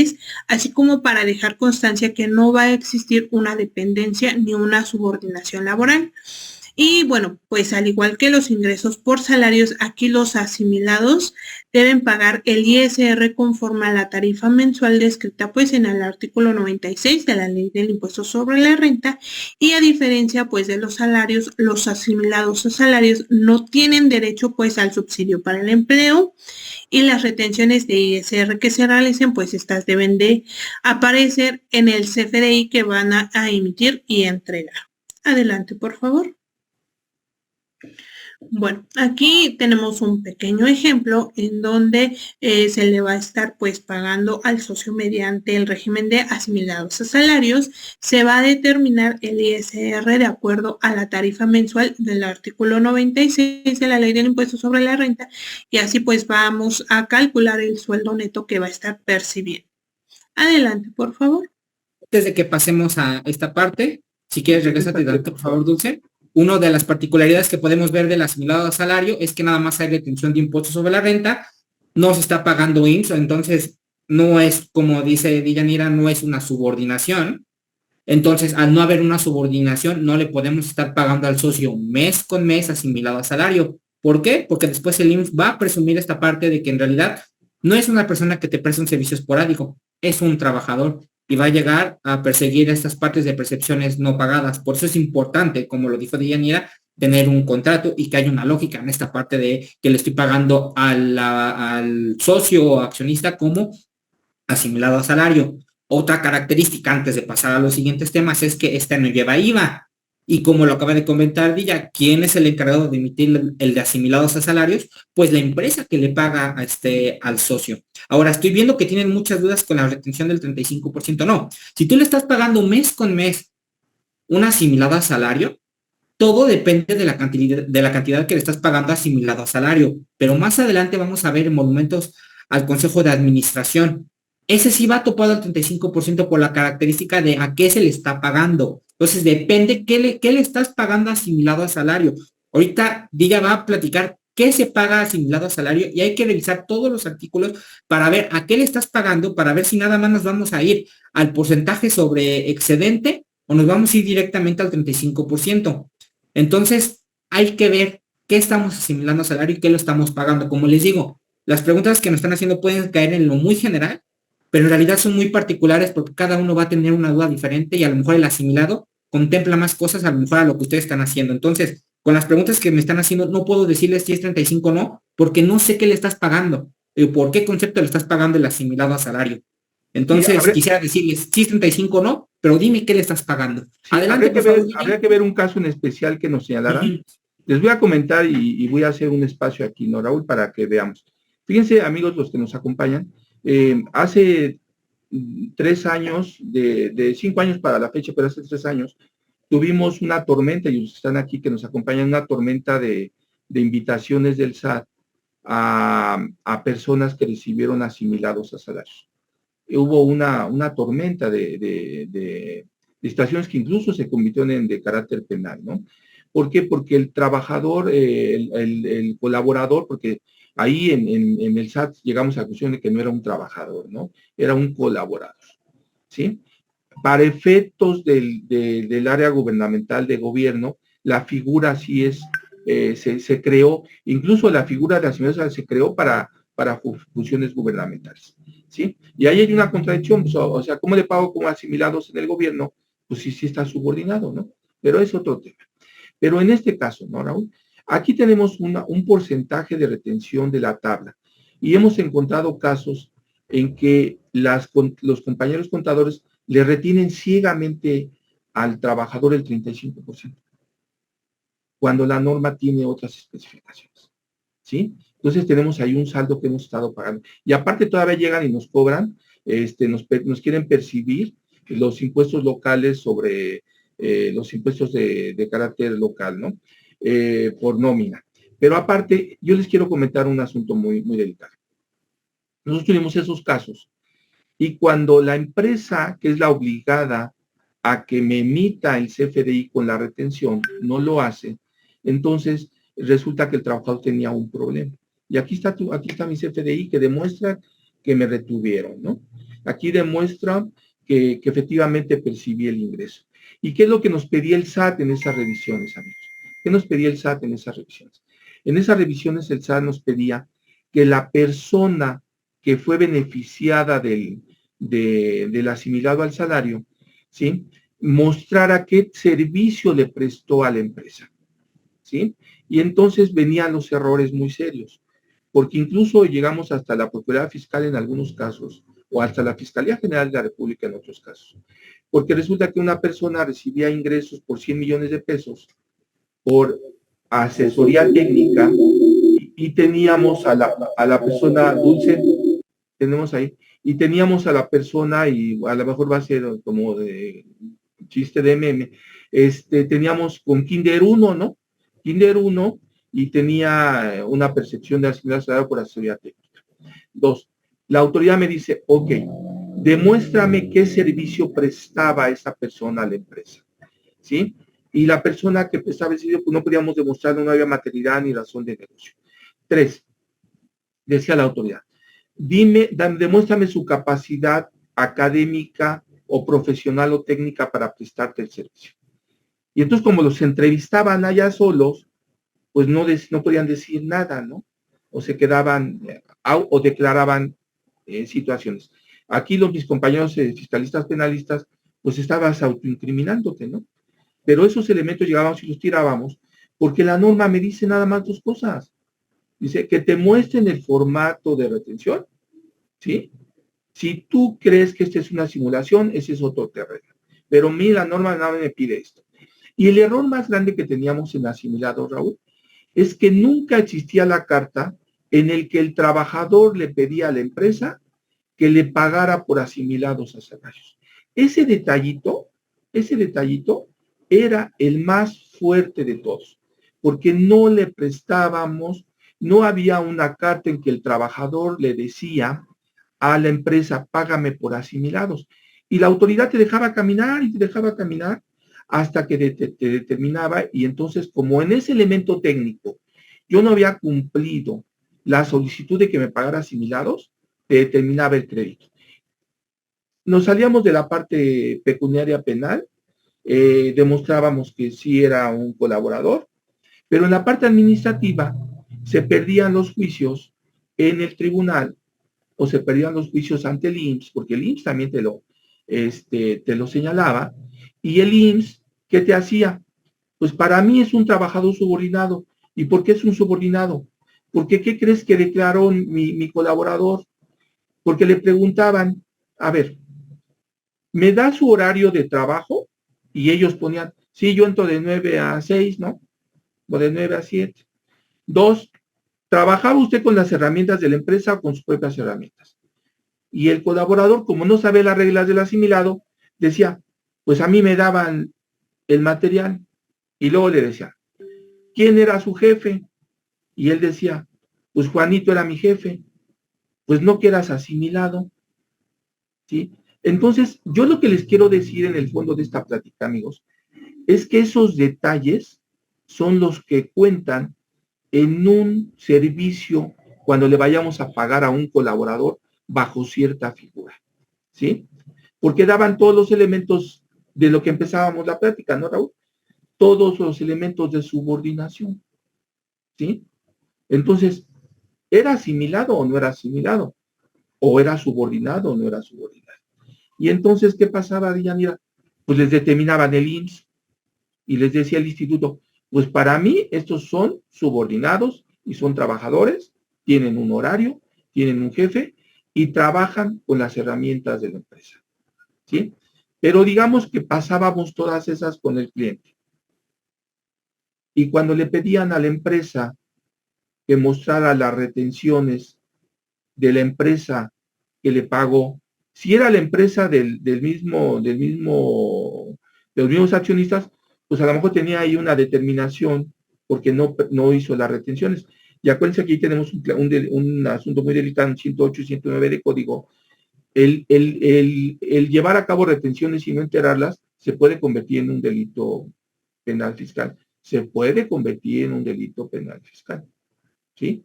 así como para dejar constancia que no va a existir una dependencia ni una subordinación laboral. Y bueno, pues al igual que los ingresos por salarios, aquí los asimilados deben pagar el ISR conforme a la tarifa mensual descrita pues en el artículo 96 de la Ley del Impuesto sobre la Renta, y a diferencia pues de los salarios, los asimilados a salarios no tienen derecho pues al subsidio para el empleo, y las retenciones de ISR que se realicen pues estas deben de aparecer en el CFDI que van a emitir y entregar. Adelante, por favor. Bueno, aquí tenemos un pequeño ejemplo en donde se le va a estar pues pagando al socio mediante el régimen de asimilados a salarios. Se va a determinar el ISR de acuerdo a la tarifa mensual del artículo 96 de la Ley del Impuesto sobre la Renta, y así pues vamos a calcular el sueldo neto que va a estar percibiendo. Adelante, por favor. Antes de que pasemos a esta parte, si quieres regresarte, por favor, Dulce. Una de las particularidades que podemos ver del asimilado a salario es que nada más hay retención de impuestos sobre la renta, no se está pagando IMSS, entonces no es, como dice Deyanira, no es una subordinación. Entonces, al no haber una subordinación, no le podemos estar pagando al socio mes con mes asimilado a salario. ¿Por qué? Porque después el IMSS va a presumir esta parte de que en realidad no es una persona que te presta un servicio esporádico, es un trabajador, y va a llegar a perseguir estas partes de percepciones no pagadas. Por eso es importante, como lo dijo Deyanira, tener un contrato y que haya una lógica en esta parte de que le estoy pagando al socio o accionista como asimilado a salario. Otra característica antes de pasar a los siguientes temas es que esta no lleva IVA. Y como lo acaba de comentar Dilla, ¿quién es el encargado de emitir el de asimilados a salarios? Pues la empresa que le paga al socio. Ahora, estoy viendo que tienen muchas dudas con la retención del 35%. No, si tú le estás pagando mes con mes un asimilado a salario, todo depende de la cantidad que le estás pagando asimilado a salario. Pero más adelante vamos a ver en monumentos al Consejo de Administración. Ese sí va topado al 35% por la característica de a qué se le está pagando. Entonces depende qué le estás pagando asimilado a salario. Ahorita Dilla va a platicar qué se paga asimilado a salario y hay que revisar todos los artículos para ver a qué le estás pagando, para ver si nada más nos vamos a ir al porcentaje sobre excedente o nos vamos a ir directamente al 35%. Entonces hay que ver qué estamos asimilando a salario y qué lo estamos pagando. Como les digo, las preguntas que nos están haciendo pueden caer en lo muy general, pero en realidad son muy particulares porque cada uno va a tener una duda diferente y a lo mejor el asimilado contempla más cosas a lo mejor a lo que ustedes están haciendo. Entonces, con las preguntas que me están haciendo, no puedo decirles si es 35 o no, porque no sé qué le estás pagando, por qué concepto le estás pagando el asimilado a salario. Entonces, quisiera decirles si es 35 o no, pero dime qué le estás pagando. Sí, adelante, habría que ver un caso en especial que nos señalaran. Les voy a comentar y voy a hacer un espacio aquí, ¿no, Raúl? Para que veamos. Fíjense, amigos, los que nos acompañan, Hace 3 años, de 5 años para la fecha, pero hace 3 años, tuvimos una tormenta, y están aquí que nos acompañan, una tormenta de invitaciones del SAT a personas que recibieron asimilados a salarios. Hubo una tormenta de situaciones que incluso se convirtieron de carácter penal, ¿no? ¿Por qué? Porque el trabajador, el colaborador, porque ahí en el SAT llegamos a la conclusión de que no era un trabajador, ¿no? Era un colaborador, ¿sí? Para efectos del área gubernamental de gobierno, la figura sí es, se creó, incluso la figura de asimilados se creó para funciones gubernamentales, ¿sí? Y ahí hay una contradicción, pues, o sea, ¿cómo le pago como asimilados en el gobierno? Pues sí está subordinado, ¿no? Pero es otro tema. Pero en este caso, ¿no, Raúl? Aquí tenemos un porcentaje de retención de la tabla y hemos encontrado casos en que los compañeros contadores le retienen ciegamente al trabajador el 35%, cuando la norma tiene otras especificaciones, ¿sí? Entonces tenemos ahí un saldo que hemos estado pagando. Y aparte todavía llegan y nos cobran, nos quieren percibir los impuestos locales sobre los impuestos de carácter local, ¿no? Por nómina. Pero aparte, yo les quiero comentar un asunto muy, muy delicado. Nosotros tuvimos esos casos y cuando la empresa, que es la obligada a que me emita el CFDI con la retención, no lo hace, entonces resulta que el trabajador tenía un problema. Y aquí está mi CFDI que demuestra que me retuvieron, ¿no? Aquí demuestra que efectivamente percibí el ingreso. ¿Y qué es lo que nos pedía el SAT en esas revisiones, amigos? ¿Qué nos pedía el SAT en esas revisiones? En esas revisiones el SAT nos pedía que la persona que fue beneficiada del asimilado al salario, ¿sí? Mostrara qué servicio le prestó a la empresa, ¿sí? Y entonces venían los errores muy serios, porque incluso llegamos hasta la Procuraduría Fiscal en algunos casos, o hasta la Fiscalía General de la República en otros casos, porque resulta que una persona recibía ingresos por 100 millones de pesos por asesoría técnica y teníamos a la persona Dulce, tenemos ahí, y teníamos a la persona, y a lo mejor va a ser como de chiste de meme, teníamos con Kinder 1, ¿no? Kinder 1, y tenía una percepción de asignación por asesoría técnica. 2, la autoridad me dice, ok, demuéstrame qué servicio prestaba esa persona a la empresa, ¿sí? Y la persona que prestaba el servicio, pues no podíamos demostrarlo, no había materialidad ni razón de negocio. 3, decía la autoridad, demuéstrame su capacidad académica o profesional o técnica para prestarte el servicio. Y entonces, como los entrevistaban allá solos, pues no podían decir nada, ¿no? O se quedaban o declaraban situaciones. Aquí mis compañeros fiscalistas penalistas, pues estabas autoincriminándote, ¿no? Pero esos elementos llegábamos y los tirábamos, porque la norma me dice nada más 2 cosas. Dice que te muestren el formato de retención, ¿sí? Si tú crees que esta es una simulación, ese es otro terreno. Pero a mí la norma nada me pide esto. Y el error más grande que teníamos en asimilado, Raúl, es que nunca existía la carta en el que el trabajador le pedía a la empresa que le pagara por asimilados a salarios. Ese detallito era el más fuerte de todos, porque no le prestábamos, no había una carta en que el trabajador le decía a la empresa, págame por asimilados. Y la autoridad te dejaba caminar y te dejaba caminar hasta que te determinaba, y entonces, como en ese elemento técnico yo no había cumplido la solicitud de que me pagara asimilados, te determinaba el crédito. Nos salíamos de la parte pecuniaria penal, demostrábamos que sí era un colaborador, pero en la parte administrativa se perdían los juicios en el tribunal o se perdían los juicios ante el IMSS, porque el IMSS también te lo señalaba, y el IMSS, ¿qué te hacía? Pues para mí es un trabajador subordinado. ¿Y por qué es un subordinado? Porque ¿qué crees que declaró mi colaborador? Porque le preguntaban, a ver, ¿me da su horario de trabajo? Y ellos ponían, sí, yo entro de 9 a 6, ¿no? O de 9 a 7. 2, ¿trabajaba usted con las herramientas de la empresa o con sus propias herramientas? Y el colaborador, como no sabe las reglas del asimilado, decía, pues a mí me daban el material. Y luego le decía, ¿quién era su jefe? Y él decía, pues Juanito era mi jefe. Pues no que eras asimilado, ¿sí? Entonces, yo lo que les quiero decir en el fondo de esta plática, amigos, es que esos detalles son los que cuentan en un servicio cuando le vayamos a pagar a un colaborador bajo cierta figura, ¿sí? Porque daban todos los elementos de lo que empezábamos la plática, ¿no, Raúl? Todos los elementos de subordinación, ¿sí? Entonces, ¿era asimilado o no era asimilado? ¿O era subordinado o no era subordinado? Y entonces, ¿qué pasaba, Deyanira? Pues les determinaban el IMSS y les decía el instituto, pues para mí estos son subordinados y son trabajadores, tienen un horario, tienen un jefe y trabajan con las herramientas de la empresa, ¿sí? Pero digamos que pasábamos todas esas con el cliente. Y cuando le pedían a la empresa que mostrara las retenciones de la empresa que le pagó, si era la empresa de los mismos accionistas, pues a lo mejor tenía ahí una determinación porque no hizo las retenciones. Y acuérdense que aquí tenemos un asunto muy delicado en 108 y 109 de código. El llevar a cabo retenciones y no enterarlas se puede convertir en un delito penal fiscal. Se puede convertir en un delito penal fiscal, ¿sí?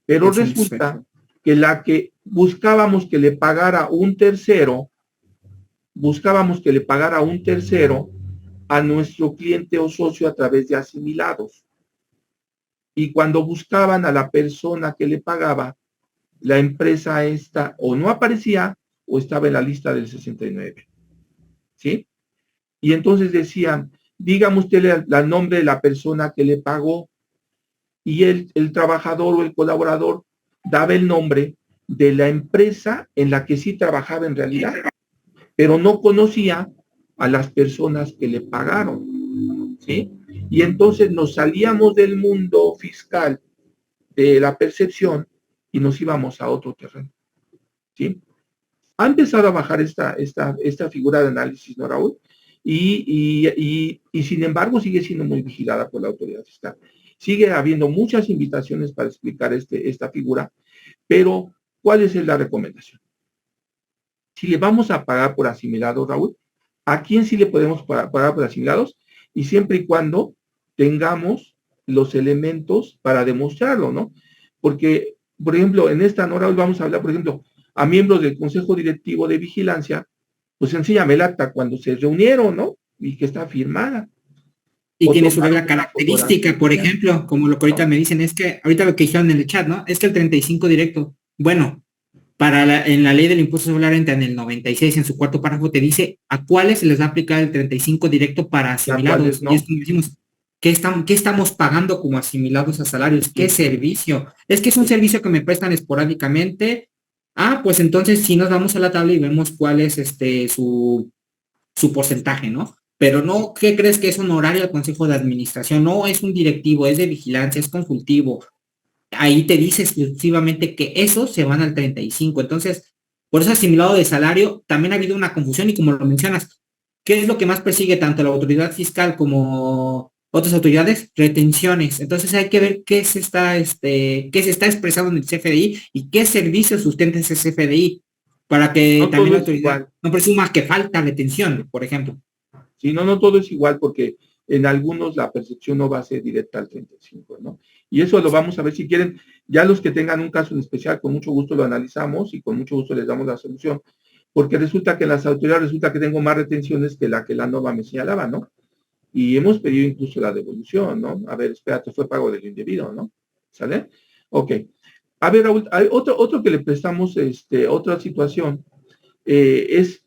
Pero resulta que la que buscábamos que le pagara un tercero, a nuestro cliente o socio a través de asimilados. Y cuando buscaban a la persona que le pagaba, la empresa esta o no aparecía o estaba en la lista del 69. ¿Sí? Y entonces decían, dígame usted el nombre de la persona que le pagó. Y el trabajador o el colaborador daba el nombre de la empresa en la que sí trabajaba en realidad, pero no conocía a las personas que le pagaron, ¿sí? Y entonces nos salíamos del mundo fiscal de la percepción y nos íbamos a otro terreno, ¿sí? Ha empezado a bajar esta figura de análisis, ¿no, Raúl? Y sin embargo sigue siendo muy vigilada por la autoridad fiscal. Sigue habiendo muchas invitaciones para explicar esta figura, pero ¿cuál es la recomendación? Si le vamos a pagar por asimilados, Raúl, ¿a quién sí le podemos pagar por asimilados? Y siempre y cuando tengamos los elementos para demostrarlo, ¿no? Porque, por ejemplo, en esta, ¿no, Raúl? Vamos a hablar, por ejemplo, a miembros del Consejo Directivo de Vigilancia, pues enséñame el acta cuando se reunieron, ¿no? Y que está firmada. Y tiene su regla característica, por ejemplo, como lo que ahorita me dicen, es que, ahorita lo que dijeron en el chat, ¿no? Es que el 35 directo, bueno, en la ley del impuesto sobre la renta, en el 96, en su cuarto párrafo, te dice a cuáles se les va a aplicar el 35 directo para asimilados. No. Y es como decimos, ¿qué estamos pagando como asimilados a salarios? ¿Qué servicio? Es que es un servicio que me prestan esporádicamente. Ah, pues entonces sí nos vamos a la tabla y vemos cuál es su porcentaje, ¿no? Pero no, ¿qué crees que es un horario al consejo de administración? No es un directivo, es de vigilancia, es consultivo. Ahí te dice exclusivamente que esos se van al 35. Entonces, por eso asimilado de salario, también ha habido una confusión y como lo mencionas, ¿qué es lo que más persigue tanto la autoridad fiscal como otras autoridades? Retenciones. Entonces hay que ver qué se está expresando en el CFDI y qué servicios sustenta ese CFDI para que no también la autoridad no presuma que falta retención, por ejemplo. Sí, no todo es igual porque en algunos la percepción no va a ser directa al 35, ¿no? Y eso lo vamos a ver si quieren. Ya los que tengan un caso en especial, con mucho gusto lo analizamos y con mucho gusto les damos la solución, porque resulta que en las autoridades que tengo más retenciones que la norma me señalaba, ¿no? Y hemos pedido incluso la devolución, ¿no? A ver, espérate, fue pago del indebido, ¿no? ¿Sale? Ok. A ver, Raúl, hay otro que le prestamos, otra situación, es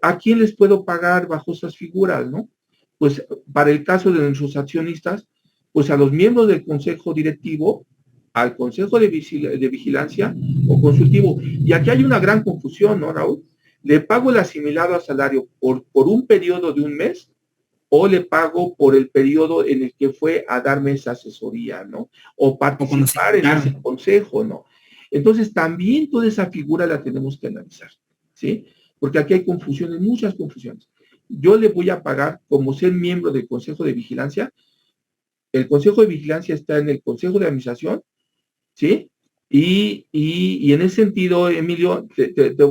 ¿a quién les puedo pagar bajo esas figuras, no? Pues para el caso de nuestros accionistas, pues a los miembros del consejo directivo, al consejo de vigilancia o consultivo. Y aquí hay una gran confusión, ¿no, Raúl? ¿Le pago el asimilado a salario por un periodo de un mes o le pago por el periodo en el que fue a darme esa asesoría, ¿no? O participar en ese consejo, ¿no? Entonces, también toda esa figura la tenemos que analizar, ¿sí? Porque aquí hay confusiones, muchas confusiones. Yo le voy a pagar como ser miembro del Consejo de Vigilancia. El Consejo de Vigilancia está en el Consejo de Administración, ¿sí? Y en ese sentido, Emilio, te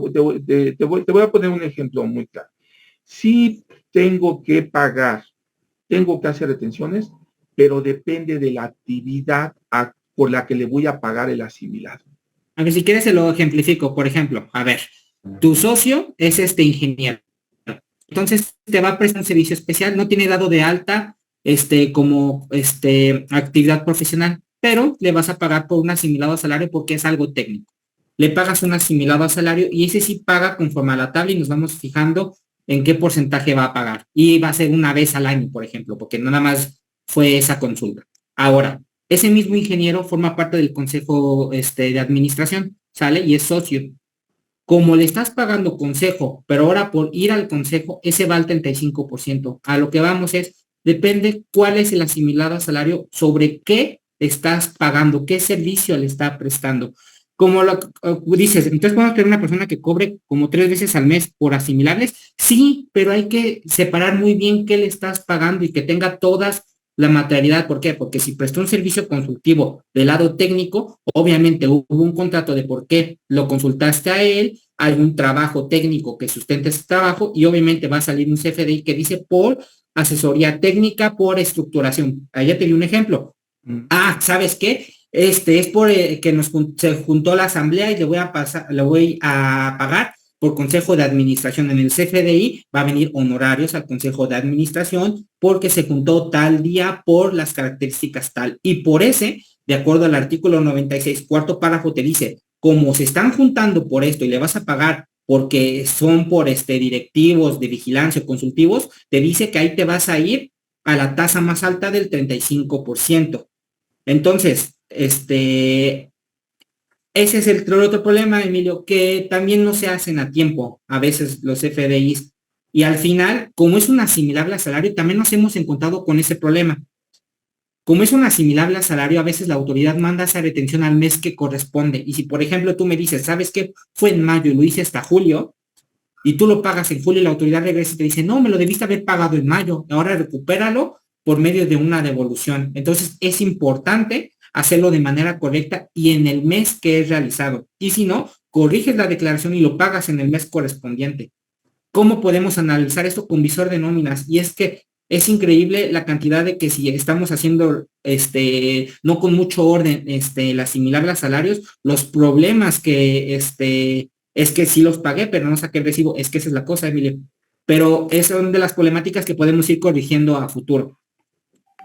voy a poner un ejemplo muy claro. Si tengo que pagar, tengo que hacer retenciones, pero depende de la actividad por la que le voy a pagar el asimilado. A ver, si quieres se lo ejemplifico. Por ejemplo, a ver, tu socio es ingeniero. Entonces te va a prestar un servicio especial, no tiene dado de alta como actividad profesional, pero le vas a pagar por un asimilado a salario porque es algo técnico. Le pagas un asimilado a salario y ese sí paga conforme a la tabla y nos vamos fijando en qué porcentaje va a pagar. Y va a ser una vez al año, por ejemplo, porque nada más fue esa consulta. Ahora, ese mismo ingeniero forma parte del consejo de administración, ¿sale? Y es socio. Como le estás pagando consejo, pero ahora por ir al consejo, ese va al 35%. A lo que vamos depende cuál es el asimilado a salario, sobre qué estás pagando, qué servicio le está prestando. Como lo dices, entonces podemos tener una persona que cobre como 3 veces al mes por asimilables. Sí, pero hay que separar muy bien qué le estás pagando y que tenga todas la materialidad. ¿Por qué? Porque si prestó un servicio consultivo del lado técnico, obviamente hubo un contrato de por qué lo consultaste a él, hay un trabajo técnico que sustente ese trabajo y obviamente va a salir un CFDI que dice por asesoría técnica, por estructuración. Ahí ya te di un ejemplo. ¿Sabes qué? Es por que se juntó la asamblea y le voy a pagar por consejo de administración. En el CFDI va a venir honorarios al consejo de administración porque se juntó tal día por las características tal. Y por ese, de acuerdo al artículo 96, cuarto párrafo, te dice, como se están juntando por esto y le vas a pagar porque son por directivos de vigilancia o consultivos, te dice que ahí te vas a ir a la tasa más alta del 35%. Entonces, ese es el otro problema, Emilio, que también no se hacen a tiempo a veces los FDIs. Y al final, como es un asimilable a salario, también nos hemos encontrado con ese problema. Como es un asimilable a salario, a veces la autoridad manda esa retención al mes que corresponde. Y si, por ejemplo, tú me dices, ¿sabes qué? Fue en mayo y lo hice hasta julio, y tú lo pagas en julio y la autoridad regresa y te dice, no, me lo debiste haber pagado en mayo, ahora recupéralo por medio de una devolución. Entonces, es importante hacerlo de manera correcta y en el mes que es realizado. Y si no, corriges la declaración y lo pagas en el mes correspondiente. ¿Cómo podemos analizar esto con visor de nóminas? Y es que es increíble la cantidad de que si estamos haciendo no con mucho orden el asimilable a salarios, los problemas que es que sí los pagué, pero no saqué el recibo. Es que esa es la cosa, Emilio. Pero es una de las problemáticas que podemos ir corrigiendo a futuro.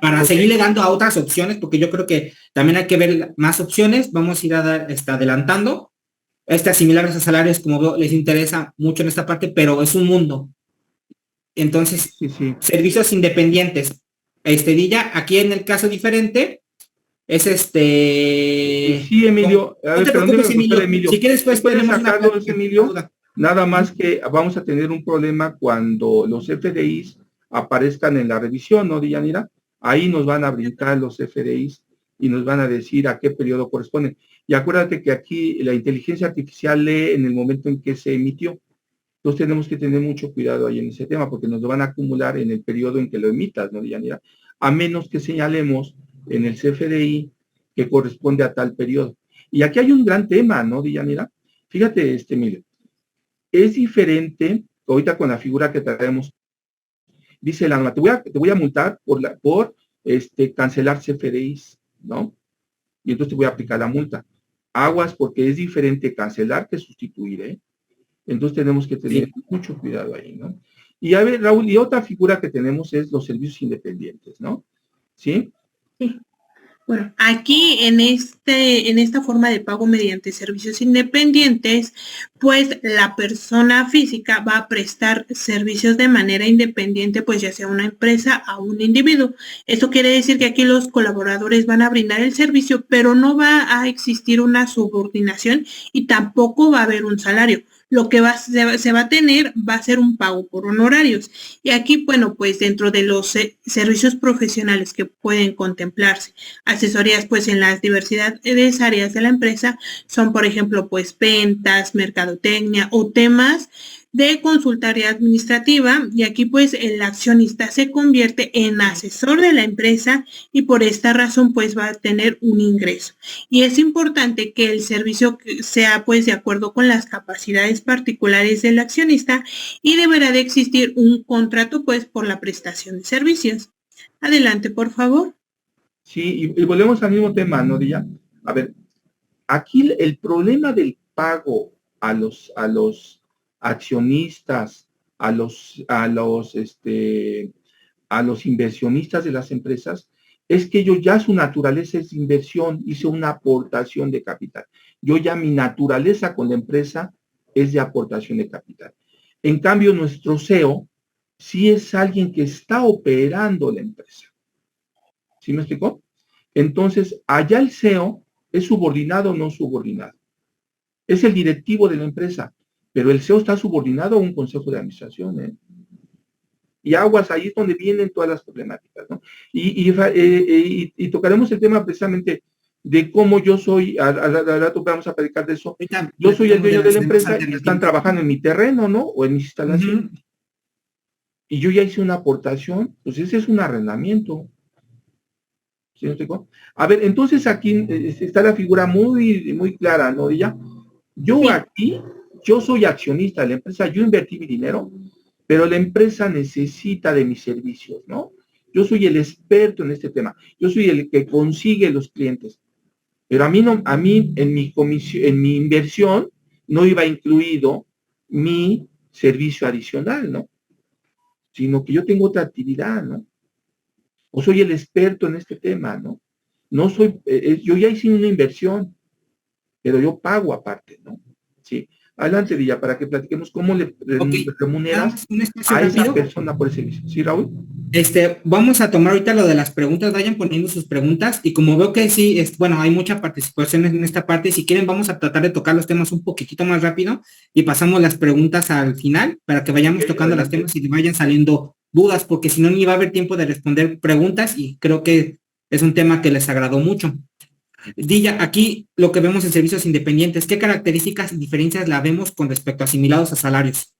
Para seguirle dando a otras opciones, porque yo creo que también hay que ver más opciones, vamos a ir adelantando. Asimilable a salarios, como veo, les interesa mucho en esta parte, pero es un mundo. Entonces, sí. Servicios independientes. Dilla, aquí en el caso diferente, es Sí, Emilio. No te preocupes, Emilio. Si quieres, pues podemos sacarlos, Emilio. Nada más que vamos a tener un problema cuando los FDIs aparezcan en la revisión, ¿no, Deyanira? Ahí nos van a brincar los FDIs y nos van a decir a qué periodo corresponden. Y acuérdate que aquí la inteligencia artificial lee en el momento en que se emitió. Entonces tenemos que tener mucho cuidado ahí en ese tema, porque nos lo van a acumular en el periodo en que lo emitas, ¿no, Deyanira? A menos que señalemos en el CFDI que corresponde a tal periodo. Y aquí hay un gran tema, ¿no, Deyanira? Fíjate, Emilio. Es diferente, ahorita con la figura que traemos, dice la norma, te voy a multar por cancelar CFDIs, ¿no? Y entonces te voy a aplicar la multa. Aguas, porque es diferente cancelar que sustituir, ¿eh? Entonces tenemos que tener mucho cuidado ahí, ¿no? Y a ver, Raúl, y otra figura que tenemos es los servicios independientes, ¿no? ¿Sí? Sí. Bueno, aquí en esta forma de pago mediante servicios independientes, pues la persona física va a prestar servicios de manera independiente, pues ya sea una empresa a un individuo. Esto quiere decir que aquí los colaboradores van a brindar el servicio, pero no va a existir una subordinación y tampoco va a haber un salario. lo que se va a tener va a ser un pago por honorarios. Y aquí, bueno, pues dentro de los servicios profesionales que pueden contemplarse, asesorías pues en las diversidades áreas de la empresa, son por ejemplo pues ventas, mercadotecnia o temas de consultoría administrativa, y aquí pues el accionista se convierte en asesor de la empresa y por esta razón pues va a tener un ingreso. Y es importante que el servicio sea pues de acuerdo con las capacidades particulares del accionista y deberá de existir un contrato pues por la prestación de servicios. Adelante, por favor. Sí, y volvemos al mismo tema, ¿no, Dilla? A ver, aquí el problema del pago a los accionistas, a los inversionistas de las empresas, es que yo ya su naturaleza es inversión, hice una aportación de capital. Yo ya mi naturaleza con la empresa es de aportación de capital. En cambio, nuestro CEO sí es alguien que está operando la empresa. ¿Sí me explicó? Entonces, allá el CEO es subordinado o no subordinado. Es el directivo de la empresa, pero el CEO está subordinado a un consejo de administración, ¿eh? Y aguas, ahí es donde vienen todas las problemáticas, ¿no? Y tocaremos el tema precisamente de cómo yo soy, al rato vamos a platicar de eso. Yo soy el dueño de la empresa y están trabajando en mi terreno, ¿no? O en mis instalaciones. Y yo ya hice una aportación, pues ese es un arrendamiento. ¿Sí me explicó? A ver, entonces aquí está la figura muy, muy clara, ¿no? Yo aquí, yo soy accionista de la empresa, yo invertí mi dinero, pero la empresa necesita de mis servicios, ¿no? Yo soy el experto en este tema, yo soy el que consigue los clientes, pero a mí en mi comisión, en mi inversión no iba incluido mi servicio adicional, ¿no? Sino que yo tengo otra actividad, ¿no? O soy el experto en este tema, ¿no? No soy, yo ya hice una inversión, pero yo pago aparte, ¿no? Sí. Adelante, Villa, para que platiquemos cómo le remuneras a esa persona por el servicio. ¿Sí, Raúl? Vamos a tomar ahorita lo de las preguntas, vayan poniendo sus preguntas, y como veo que sí, bueno, hay mucha participación en esta parte, si quieren vamos a tratar de tocar los temas un poquitito más rápido y pasamos las preguntas al final para que vayamos tocando los temas y vayan saliendo dudas, porque si no ni va a haber tiempo de responder preguntas y creo que es un tema que les agradó mucho. Dilla, aquí lo que vemos en servicios independientes, ¿qué características y diferencias la vemos con respecto a asimilados a salarios?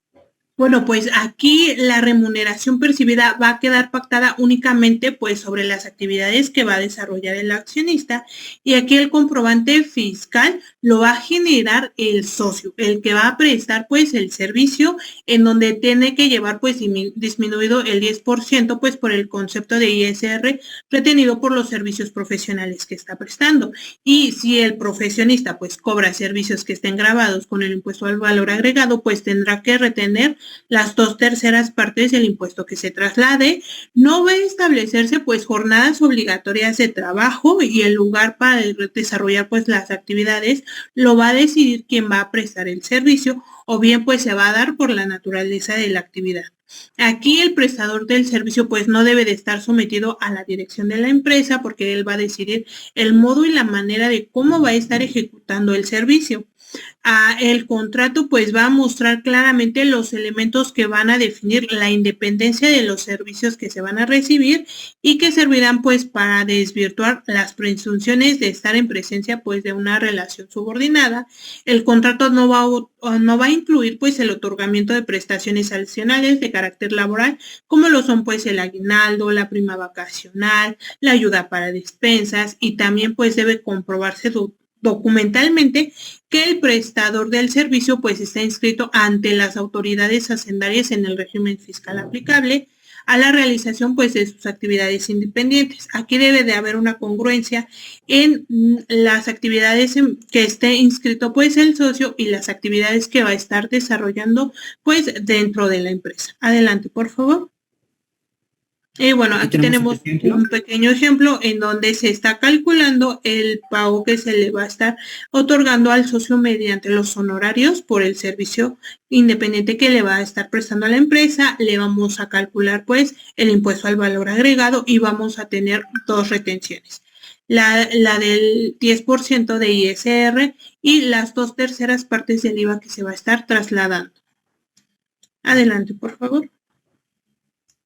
Bueno, pues aquí la remuneración percibida va a quedar pactada únicamente pues sobre las actividades que va a desarrollar el accionista, y aquí el comprobante fiscal lo va a generar el socio, el que va a prestar pues el servicio, en donde tiene que llevar pues disminuido el 10% pues por el concepto de ISR retenido por los servicios profesionales que está prestando. Y si el profesionista pues cobra servicios que estén grabados con el impuesto al valor agregado, pues tendrá que retener las 2/3 partes del impuesto que se traslade. No va a establecerse pues jornadas obligatorias de trabajo, y el lugar para desarrollar pues las actividades lo va a decidir quien va a prestar el servicio, o bien pues se va a dar por la naturaleza de la actividad. Aquí el prestador del servicio pues no debe de estar sometido a la dirección de la empresa, porque él va a decidir el modo y la manera de cómo va a estar ejecutando el servicio. El contrato pues va a mostrar claramente los elementos que van a definir la independencia de los servicios que se van a recibir y que servirán pues para desvirtuar las presunciones de estar en presencia pues de una relación subordinada. El contrato no va a incluir pues el otorgamiento de prestaciones adicionales de carácter laboral, como lo son pues el aguinaldo, la prima vacacional, la ayuda para despensas, y también pues debe comprobarse documentalmente que el prestador del servicio pues está inscrito ante las autoridades hacendarias en el régimen fiscal aplicable a la realización pues de sus actividades independientes. Aquí debe de haber una congruencia en las actividades en que esté inscrito pues el socio y las actividades que va a estar desarrollando pues dentro de la empresa. Adelante, por favor. Y bueno, aquí tenemos un pequeño ejemplo en donde se está calculando el pago que se le va a estar otorgando al socio mediante los honorarios por el servicio independiente que le va a estar prestando a la empresa. Le vamos a calcular pues el impuesto al valor agregado y vamos a tener 2 retenciones. la del 10% de ISR y las 2/3 partes del IVA que se va a estar trasladando. Adelante, por favor.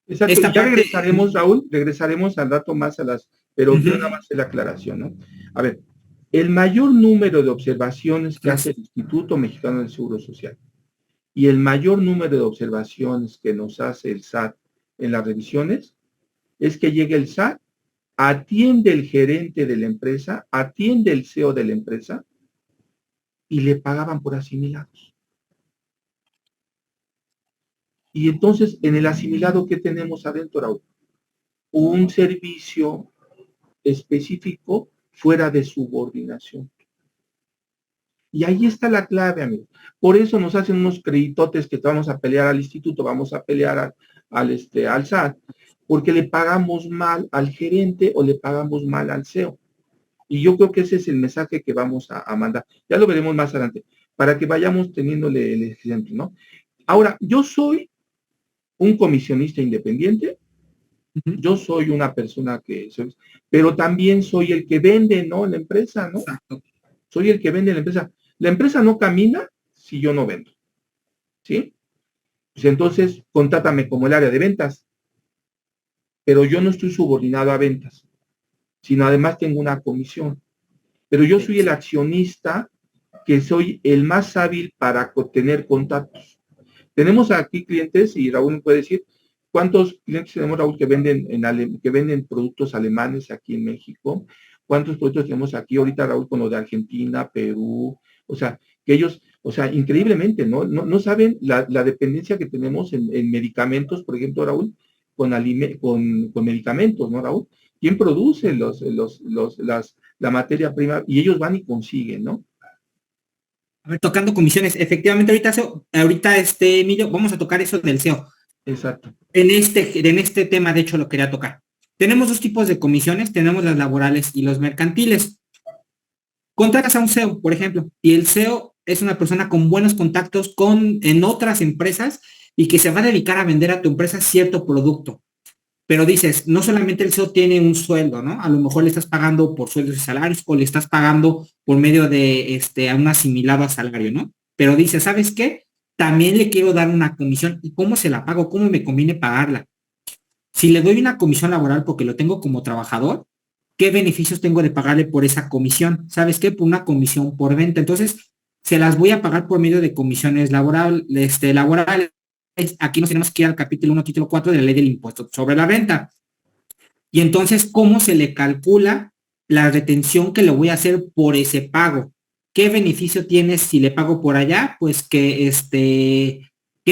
Exacto, Esta ya parte- regresaremos, Raúl, regresaremos al rato más a las, pero quiero nada más hacer la aclaración, ¿no? A ver, el mayor número de observaciones que hace el Instituto Mexicano del Seguro Social y el mayor número de observaciones que nos hace el SAT en las revisiones es que llegue el SAT, atiende el gerente de la empresa, atiende el CEO de la empresa y le pagaban por asimilados. Y entonces, en el asimilado, ¿qué tenemos adentro, Raúl? Un servicio específico fuera de subordinación. Y ahí está la clave, amigo. Por eso nos hacen unos creditotes que vamos a pelear al instituto, vamos a pelear al SAT, porque le pagamos mal al gerente o le pagamos mal al CEO. Y yo creo que ese es el mensaje que vamos a mandar. Ya lo veremos más adelante, para que vayamos teniéndole el ejemplo, ¿no? Ahora, yo soy un comisionista independiente, yo soy una persona pero también soy el que vende, ¿no? La empresa, ¿no? Exacto. Soy el que vende la empresa. La empresa no camina si yo no vendo, ¿sí? Pues entonces, contrátame como el área de ventas, pero yo no estoy subordinado a ventas, sino además tengo una comisión. Pero yo soy el accionista que soy el más hábil para tener contactos. Tenemos aquí clientes, y Raúl me puede decir, ¿cuántos clientes tenemos, Raúl, que venden productos alemanes aquí en México? ¿Cuántos productos tenemos aquí ahorita, Raúl, con lo de Argentina, Perú? O sea, que ellos, o sea, increíblemente, no saben la dependencia que tenemos en medicamentos, por ejemplo, Raúl, con medicamentos, ¿no, Raúl? ¿Quién produce la materia prima? Y ellos van y consiguen, ¿no? A ver, tocando comisiones, efectivamente ahorita Emilio, vamos a tocar eso del SEO. Exacto. En este tema, de hecho, lo quería tocar. Tenemos dos tipos de comisiones, tenemos las laborales y los mercantiles. Contratas a un CEO, por ejemplo, y el CEO es una persona con buenos contactos en otras empresas y que se va a dedicar a vender a tu empresa cierto producto. Pero dices, no solamente el CEO tiene un sueldo, ¿no? A lo mejor le estás pagando por sueldos y salarios o le estás pagando por medio de a un asimilado a salario, ¿no? Pero dices, ¿sabes qué? También le quiero dar una comisión. ¿Y cómo se la pago? ¿Cómo me conviene pagarla? Si le doy una comisión laboral porque lo tengo como trabajador, ¿qué beneficios tengo de pagarle por esa comisión? ¿Sabes qué? Por una comisión por venta. Entonces, se las voy a pagar por medio de comisiones laborales. Aquí nos tenemos que ir al capítulo 1, título 4 de la ley del impuesto sobre la renta. Y entonces, ¿cómo se le calcula la retención que le voy a hacer por ese pago? ¿Qué beneficio tienes si le pago por allá? Pues que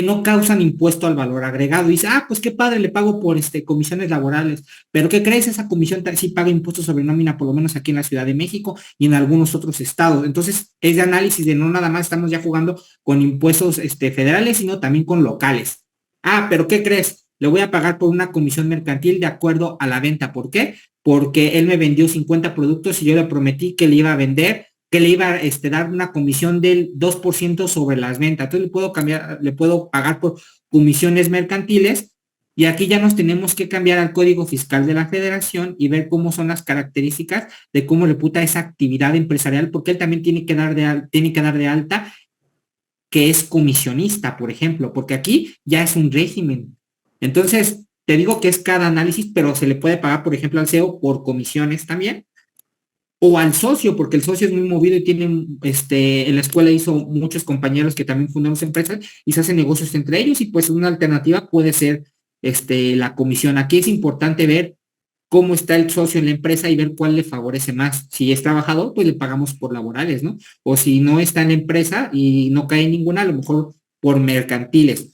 no causan impuesto al valor agregado. Y dice, pues qué padre, le pago por comisiones laborales. Pero ¿qué crees? Esa comisión sí paga impuestos sobre nómina, por lo menos aquí en la Ciudad de México y en algunos otros estados. Entonces, es de análisis de no nada más estamos ya jugando con impuestos federales, sino también con locales. Pero ¿qué crees? Le voy a pagar por una comisión mercantil de acuerdo a la venta. ¿Por qué? Porque él me vendió 50 productos y yo le prometí que le iba a vender, que le iba a dar una comisión del 2% sobre las ventas. Entonces le puedo pagar por comisiones mercantiles y aquí ya nos tenemos que cambiar al Código Fiscal de la Federación y ver cómo son las características de cómo reputa esa actividad empresarial, porque él también tiene que dar de alta que es comisionista, por ejemplo, porque aquí ya es un régimen. Entonces, te digo que es cada análisis, pero se le puede pagar, por ejemplo, al CEO por comisiones también, o al socio, porque el socio es muy movido y tiene, en la escuela hizo muchos compañeros que también fundaron empresas y se hacen negocios entre ellos y pues una alternativa puede ser, la comisión. Aquí es importante ver cómo está el socio en la empresa y ver cuál le favorece más. Si es trabajador, pues le pagamos por laborales, ¿no? O si no está en la empresa y no cae en ninguna, a lo mejor por mercantiles.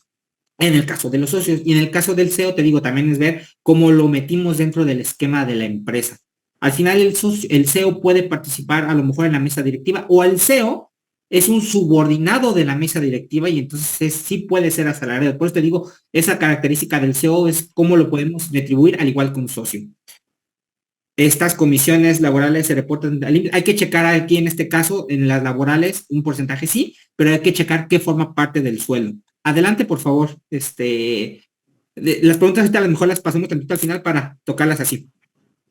En el caso de los socios. Y en el caso del CEO, te digo, también es ver cómo lo metimos dentro del esquema de la empresa. Al final, el CEO puede participar a lo mejor en la mesa directiva o el CEO es un subordinado de la mesa directiva y entonces sí puede ser asalariado. Por eso te digo, esa característica del CEO es cómo lo podemos retribuir al igual que un socio. Estas comisiones laborales se reportan al IMSS. Hay que checar aquí en este caso, en las laborales, un porcentaje sí, pero hay que checar qué forma parte del sueldo. Adelante, por favor. Las preguntas ahorita a lo mejor las pasamos tantito al final para tocarlas así.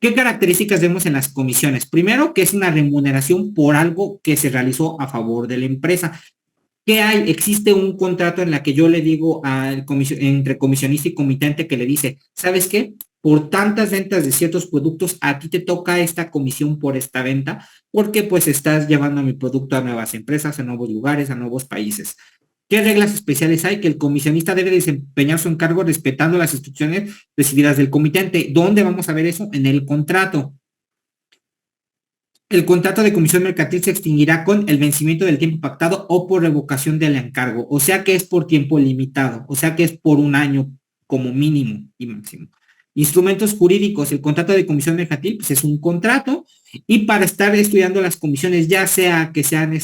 ¿Qué características vemos en las comisiones? Primero, que es una remuneración por algo que se realizó a favor de la empresa. ¿Qué hay? Existe un contrato en la que yo le digo entre comisionista y comitente que le dice, ¿sabes qué? Por tantas ventas de ciertos productos, a ti te toca esta comisión por esta venta, porque pues estás llevando mi producto a nuevas empresas, a nuevos lugares, a nuevos países. ¿Qué reglas especiales hay? Que el comisionista debe desempeñar su encargo respetando las instrucciones recibidas del comitente. ¿Dónde vamos a ver eso? En el contrato. El contrato de comisión mercantil se extinguirá con el vencimiento del tiempo pactado o por revocación del encargo. O sea que es por tiempo limitado. O sea que es por un año como mínimo y máximo. Instrumentos jurídicos. El contrato de comisión mercantil pues es un contrato y para estar estudiando las comisiones, ya sea que sean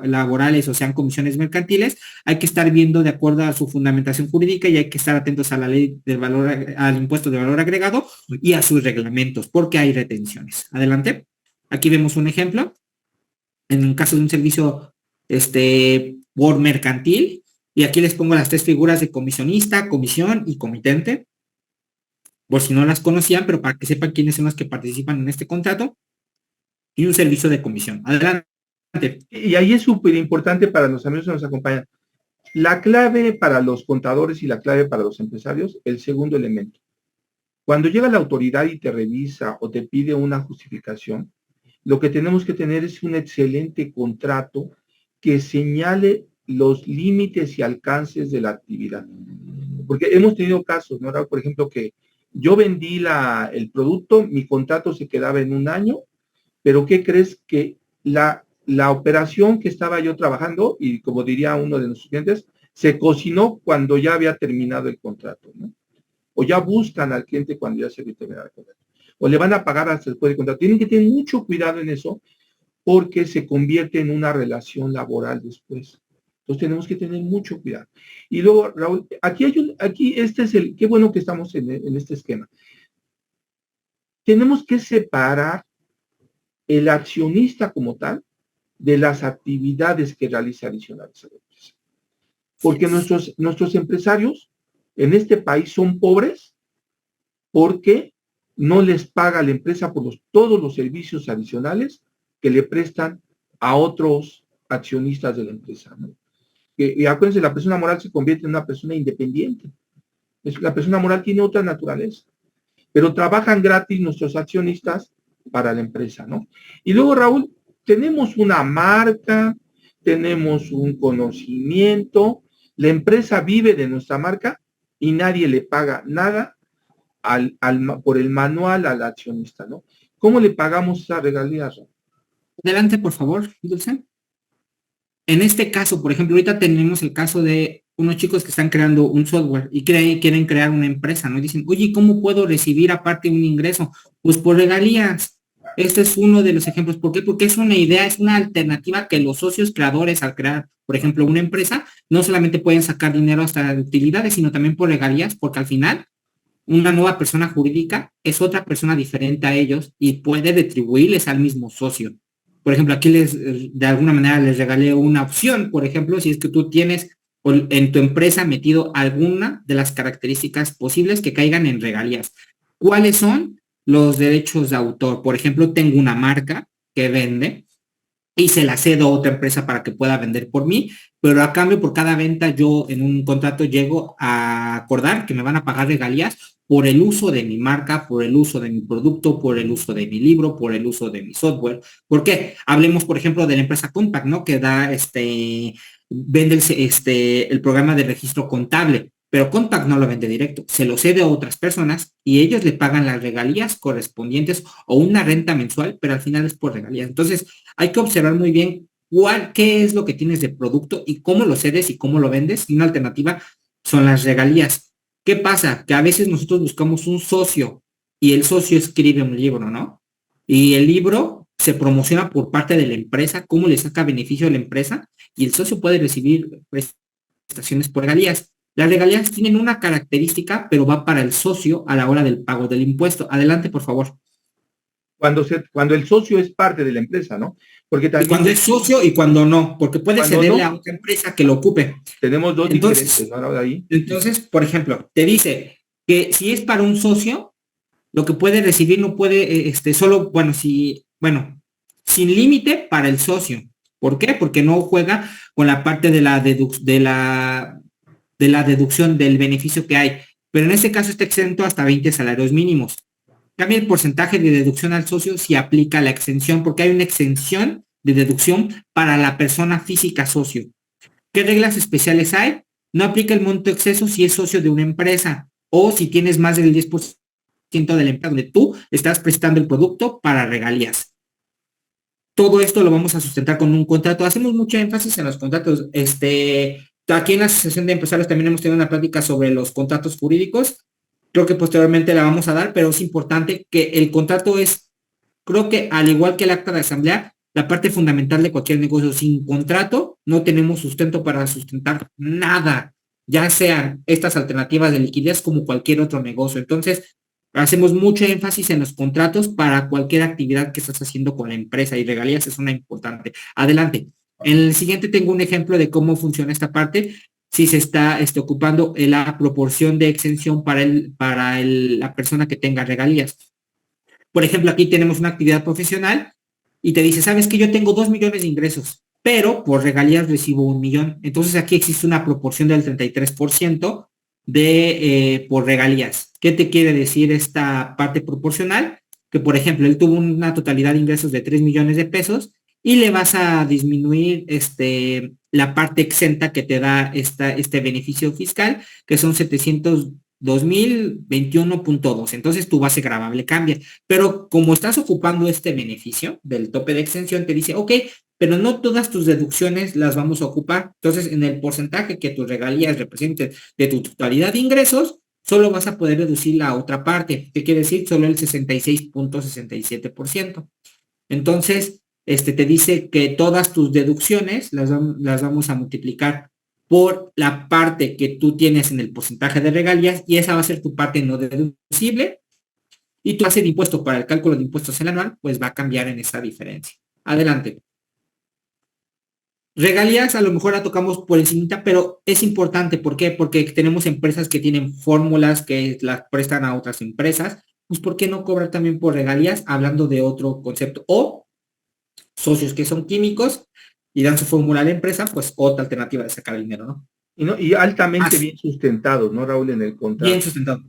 laborales o sean comisiones mercantiles, hay que estar viendo de acuerdo a su fundamentación jurídica y hay que estar atentos a la ley del valor, al impuesto de valor agregado y a sus reglamentos, porque hay retenciones. Adelante. Aquí vemos un ejemplo. En un caso de un servicio por mercantil, y aquí les pongo las tres figuras de comisionista, comisión y comitente, por si no las conocían, pero para que sepan quiénes son los que participan en este contrato, y un servicio de comisión. Adelante. Y ahí es súper importante para los amigos que nos acompañan. La clave para los contadores y la clave para los empresarios, el segundo elemento. Cuando llega la autoridad y te revisa o te pide una justificación, lo que tenemos que tener es un excelente contrato que señale los límites y alcances de la actividad. Porque hemos tenido casos, ¿no? Por ejemplo, que yo vendí el producto, mi contrato se quedaba en un año, pero ¿qué crees? Que la operación que estaba yo trabajando, y como diría uno de nuestros clientes, se cocinó cuando ya había terminado el contrato, ¿no? O ya buscan al cliente cuando ya se había terminado el contrato. O le van a pagar hasta después del contrato. Tienen que tener mucho cuidado en eso porque se convierte en una relación laboral después. Entonces tenemos que tener mucho cuidado. Y luego, Raúl, qué bueno que estamos en este esquema. Tenemos que separar el accionista como tal de las actividades que realiza adicionales a la empresa. Porque nuestros empresarios en este país son pobres porque no les paga la empresa por todos los servicios adicionales que le prestan a otros accionistas de la empresa, ¿no? Y acuérdense, la persona moral se convierte en una persona independiente. La persona moral tiene otra naturaleza, pero trabajan gratis nuestros accionistas para la empresa, ¿no? Y luego, Raúl, tenemos una marca, tenemos un conocimiento, la empresa vive de nuestra marca y nadie le paga nada por el manual al accionista, ¿no? ¿Cómo le pagamos esas regalías? Adelante, por favor, Dulce. En este caso, por ejemplo, ahorita tenemos el caso de unos chicos que están creando un software y quieren crear una empresa, ¿no? Y dicen, oye, ¿cómo puedo recibir aparte un ingreso? Pues por regalías. Este es uno de los ejemplos. ¿Por qué? Porque es una idea, es una alternativa que los socios creadores al crear, por ejemplo, una empresa, no solamente pueden sacar dinero hasta de utilidades, sino también por regalías, porque al final una nueva persona jurídica es otra persona diferente a ellos y puede retribuirles al mismo socio. Por ejemplo, aquí de alguna manera les regalé una opción, por ejemplo, si es que tú tienes en tu empresa metido alguna de las características posibles que caigan en regalías. ¿Cuáles son los derechos de autor? Por ejemplo, tengo una marca que vende y se la cedo a otra empresa para que pueda vender por mí, pero a cambio por cada venta yo en un contrato llego a acordar que me van a pagar regalías por el uso de mi marca, por el uso de mi producto, por el uso de mi libro, por el uso de mi software. ¿Por qué? Hablemos, por ejemplo, de la empresa Compact, ¿no? Que vende el programa de registro contable, pero Compact no lo vende directo, se lo cede a otras personas y ellos le pagan las regalías correspondientes o una renta mensual, pero al final es por regalías. Entonces, hay que observar muy bien qué es lo que tienes de producto y cómo lo cedes y cómo lo vendes. Y una alternativa son las regalías. ¿Qué pasa? Que a veces nosotros buscamos un socio y el socio escribe un libro, ¿no? Y el libro se promociona por parte de la empresa, cómo le saca beneficio a la empresa y el socio puede recibir prestaciones por regalías. Las regalías tienen una característica, pero va para el socio a la hora del pago del impuesto. Adelante, por favor. Cuando el socio es parte de la empresa, ¿no? Porque también, y cuando es socio y cuando no, porque puede cederle a otra empresa que lo ocupe. Tenemos dos diferentes, ¿no? Ahí. Entonces, por ejemplo, te dice que si es para un socio, Lo que puede recibir no puede, solo, sin límite para el socio. ¿Por qué? Porque no juega con la parte de la deducción del beneficio que hay. Pero en este caso está exento hasta 20 salarios mínimos. Cambia el porcentaje de deducción al socio si aplica la exención, porque hay una exención de deducción para la persona física socio. ¿Qué reglas especiales hay? No aplica el monto exceso si es socio de una empresa o si tienes más del 10% de la empresa donde tú estás prestando el producto para regalías. Todo esto lo vamos a sustentar con un contrato. Hacemos mucho énfasis en los contratos. Aquí en la Asociación de Empresarios también hemos tenido una plática sobre los contratos jurídicos. Creo que posteriormente la vamos a dar, pero es importante que el contrato es, creo que al igual que el acta de asamblea, la parte fundamental de cualquier negocio. Sin contrato no tenemos sustento para sustentar nada, ya sean estas alternativas de liquidez como cualquier otro negocio. Entonces, hacemos mucho énfasis en los contratos para cualquier actividad que estás haciendo con la empresa, y regalías es una importante. Adelante. En el siguiente tengo un ejemplo de cómo funciona esta parte. Si se está ocupando la proporción de exención para la persona que tenga regalías. Por ejemplo, aquí tenemos una actividad profesional y te dice, sabes que yo tengo 2 millones de ingresos, pero por regalías recibo 1 millón. Entonces aquí existe una proporción del 33% por regalías. ¿Qué te quiere decir esta parte proporcional? Que, por ejemplo, él tuvo una totalidad de ingresos de 3 millones de pesos y le vas a disminuir la parte exenta que te da este beneficio fiscal, que son 702,021.2. Entonces tu base gravable cambia. Pero como estás ocupando este beneficio del tope de exención, te dice, ok, pero no todas tus deducciones las vamos a ocupar. Entonces, en el porcentaje que tus regalías representen de tu totalidad de ingresos, solo vas a poder deducir la otra parte. ¿Qué quiere decir? Solo el 66.67%. Entonces, te dice que todas tus deducciones las vamos a multiplicar por la parte que tú tienes en el porcentaje de regalías, y esa va a ser tu parte no deducible, y tu base de impuesto para el cálculo de impuestos en anual pues va a cambiar en esa diferencia. Adelante. Regalías a lo mejor la tocamos por encimita, pero es importante. ¿Por qué? Porque tenemos empresas que tienen fórmulas que las prestan a otras empresas. Pues ¿por qué no cobrar también por regalías? Hablando de otro concepto. O socios que son químicos y dan su fórmula a la empresa, pues otra alternativa de sacar el dinero, ¿no? Y altamente bien sustentados, ¿no, Raúl? En el contrato. Bien sustentado.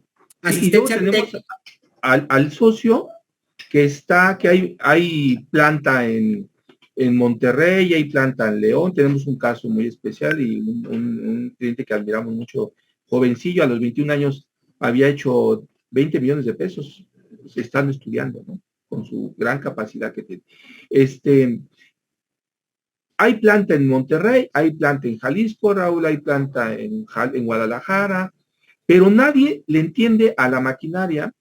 Y luego tenemos al socio que hay planta en Monterrey, hay planta en León. Tenemos un caso muy especial y un cliente que admiramos mucho, jovencillo, a los 21 años había hecho 20 millones de pesos estando estudiando, ¿no? Con su gran capacidad que tiene. Hay planta en Monterrey, hay planta en Jalisco, Raúl, hay planta en Guadalajara, pero nadie le entiende a la maquinaria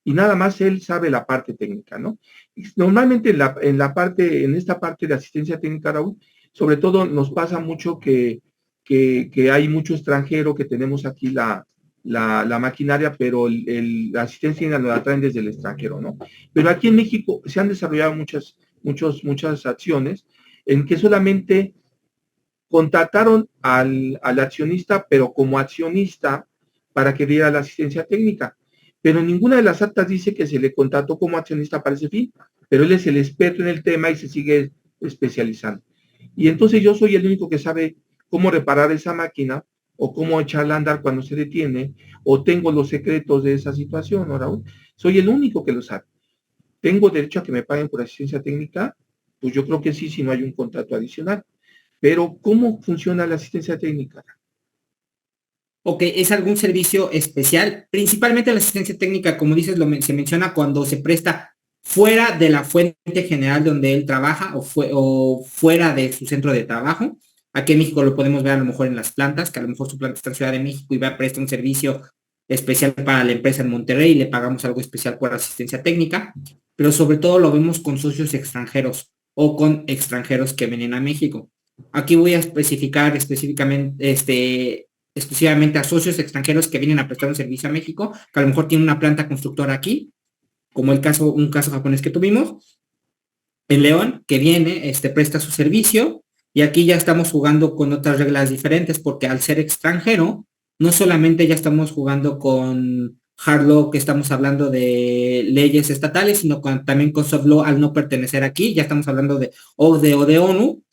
y nada más él sabe la parte técnica, ¿no? Normalmente en esta parte de asistencia técnica, Raúl, sobre todo nos pasa mucho que hay mucho extranjero que tenemos aquí la maquinaria, pero la asistencia nos la traen desde el extranjero, ¿no? Pero aquí en México se han desarrollado muchas acciones en que solamente contrataron al accionista, pero como accionista para que diera la asistencia técnica. Pero ninguna de las actas dice que se le contrató como accionista para ese fin, pero él es el experto en el tema y se sigue especializando. Y entonces yo soy el único que sabe cómo reparar esa máquina o cómo echarla a andar cuando se detiene, o tengo los secretos de esa situación, ¿no, Raúl? Soy el único que lo sabe. ¿Tengo derecho a que me paguen por asistencia técnica? Pues yo creo que sí, si no hay un contrato adicional. Pero, ¿cómo funciona la asistencia técnica? Ok, ¿es algún servicio especial? Principalmente la asistencia técnica, como dices, se menciona cuando se presta fuera de la fuente general donde él trabaja o fuera de su centro de trabajo. Aquí en México lo podemos ver a lo mejor en las plantas, que a lo mejor su planta está en Ciudad de México y va a prestar un servicio especial para la empresa en Monterrey y le pagamos algo especial por asistencia técnica, pero sobre todo lo vemos con socios extranjeros o con extranjeros que vienen a México. Aquí voy a especificar exclusivamente a socios extranjeros que vienen a prestar un servicio a México, que a lo mejor tienen una planta constructora aquí, como un caso japonés que tuvimos, en León, que viene, presta su servicio, y aquí ya estamos jugando con otras reglas diferentes, porque al ser extranjero, no solamente ya estamos jugando con hard law, que estamos hablando de leyes estatales, sino también con soft law al no pertenecer aquí, ya estamos hablando de OCDE o de ONU.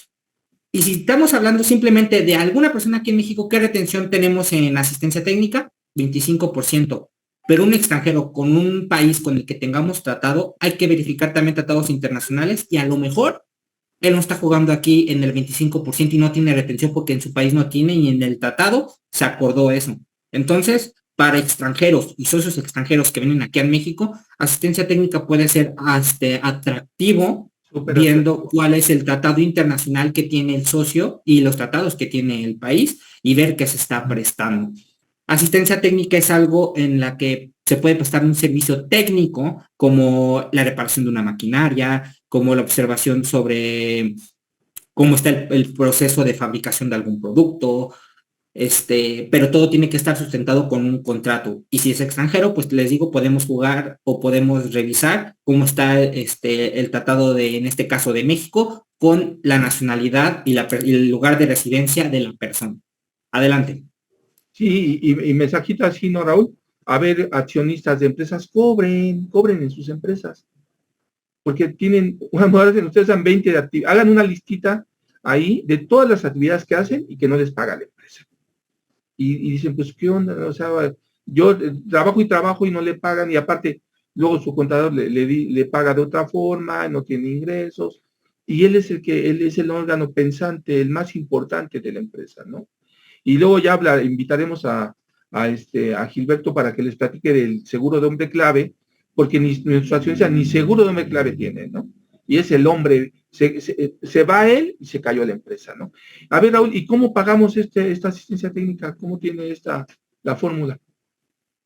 Y si estamos hablando simplemente de alguna persona aquí en México, ¿qué retención tenemos en asistencia técnica? 25%. Pero un extranjero con un país con el que tengamos tratado, hay que verificar también tratados internacionales y a lo mejor él no está jugando aquí en el 25% y no tiene retención porque en su país no tiene y en el tratado se acordó eso. Entonces, para extranjeros y socios extranjeros que vienen aquí a México, asistencia técnica puede ser atractivo viendo cuál es el tratado internacional que tiene el socio y los tratados que tiene el país y ver qué se está prestando. Asistencia técnica es algo en la que se puede prestar un servicio técnico como la reparación de una maquinaria, como la observación sobre cómo está el proceso de fabricación de algún producto, pero todo tiene que estar sustentado con un contrato. Y si es extranjero, pues les digo, podemos jugar o podemos revisar cómo está el tratado de, en este caso de México, con la nacionalidad y el lugar de residencia de la persona. Adelante. Sí, y mensajito así, ¿no, Raúl? A ver, accionistas de empresas, cobren en sus empresas. Porque tienen, ustedes dan 20 de actividades, hagan una listita ahí de todas las actividades que hacen y que no les paga la empresa. Y dicen, pues, ¿qué onda? O sea, yo trabajo y no le pagan, y aparte, luego su contador le paga de otra forma, no tiene ingresos, y él es el órgano pensante, el más importante de la empresa, ¿no? Y luego ya invitaremos a Gilberto para que les platique del seguro de hombre clave, porque nuestra accionista ni seguro de hombre clave tiene, ¿no? Y es el hombre, se va él y se cayó la empresa, ¿no? A ver, Raúl, ¿y cómo pagamos esta asistencia técnica? ¿Cómo tiene la fórmula?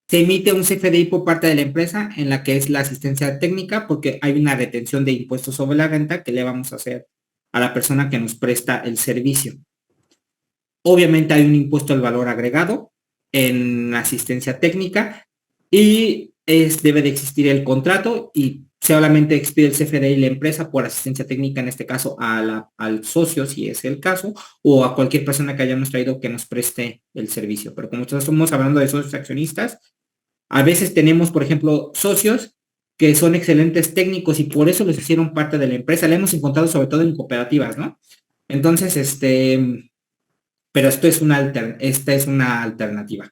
Se emite un CFDI por parte de la empresa en la que es la asistencia técnica porque hay una retención de impuestos sobre la renta que le vamos a hacer a la persona que nos presta el servicio. Obviamente hay un impuesto al valor agregado en asistencia técnica y debe de existir el contrato y solamente expide el CFDI la empresa por asistencia técnica, en este caso al socio, si es el caso, o a cualquier persona que hayamos traído que nos preste el servicio. Pero como nosotros estamos hablando de socios accionistas, a veces tenemos, por ejemplo, socios que son excelentes técnicos y por eso los hicieron parte de la empresa. La hemos encontrado sobre todo en cooperativas, ¿no? Entonces, pero esta es una alternativa.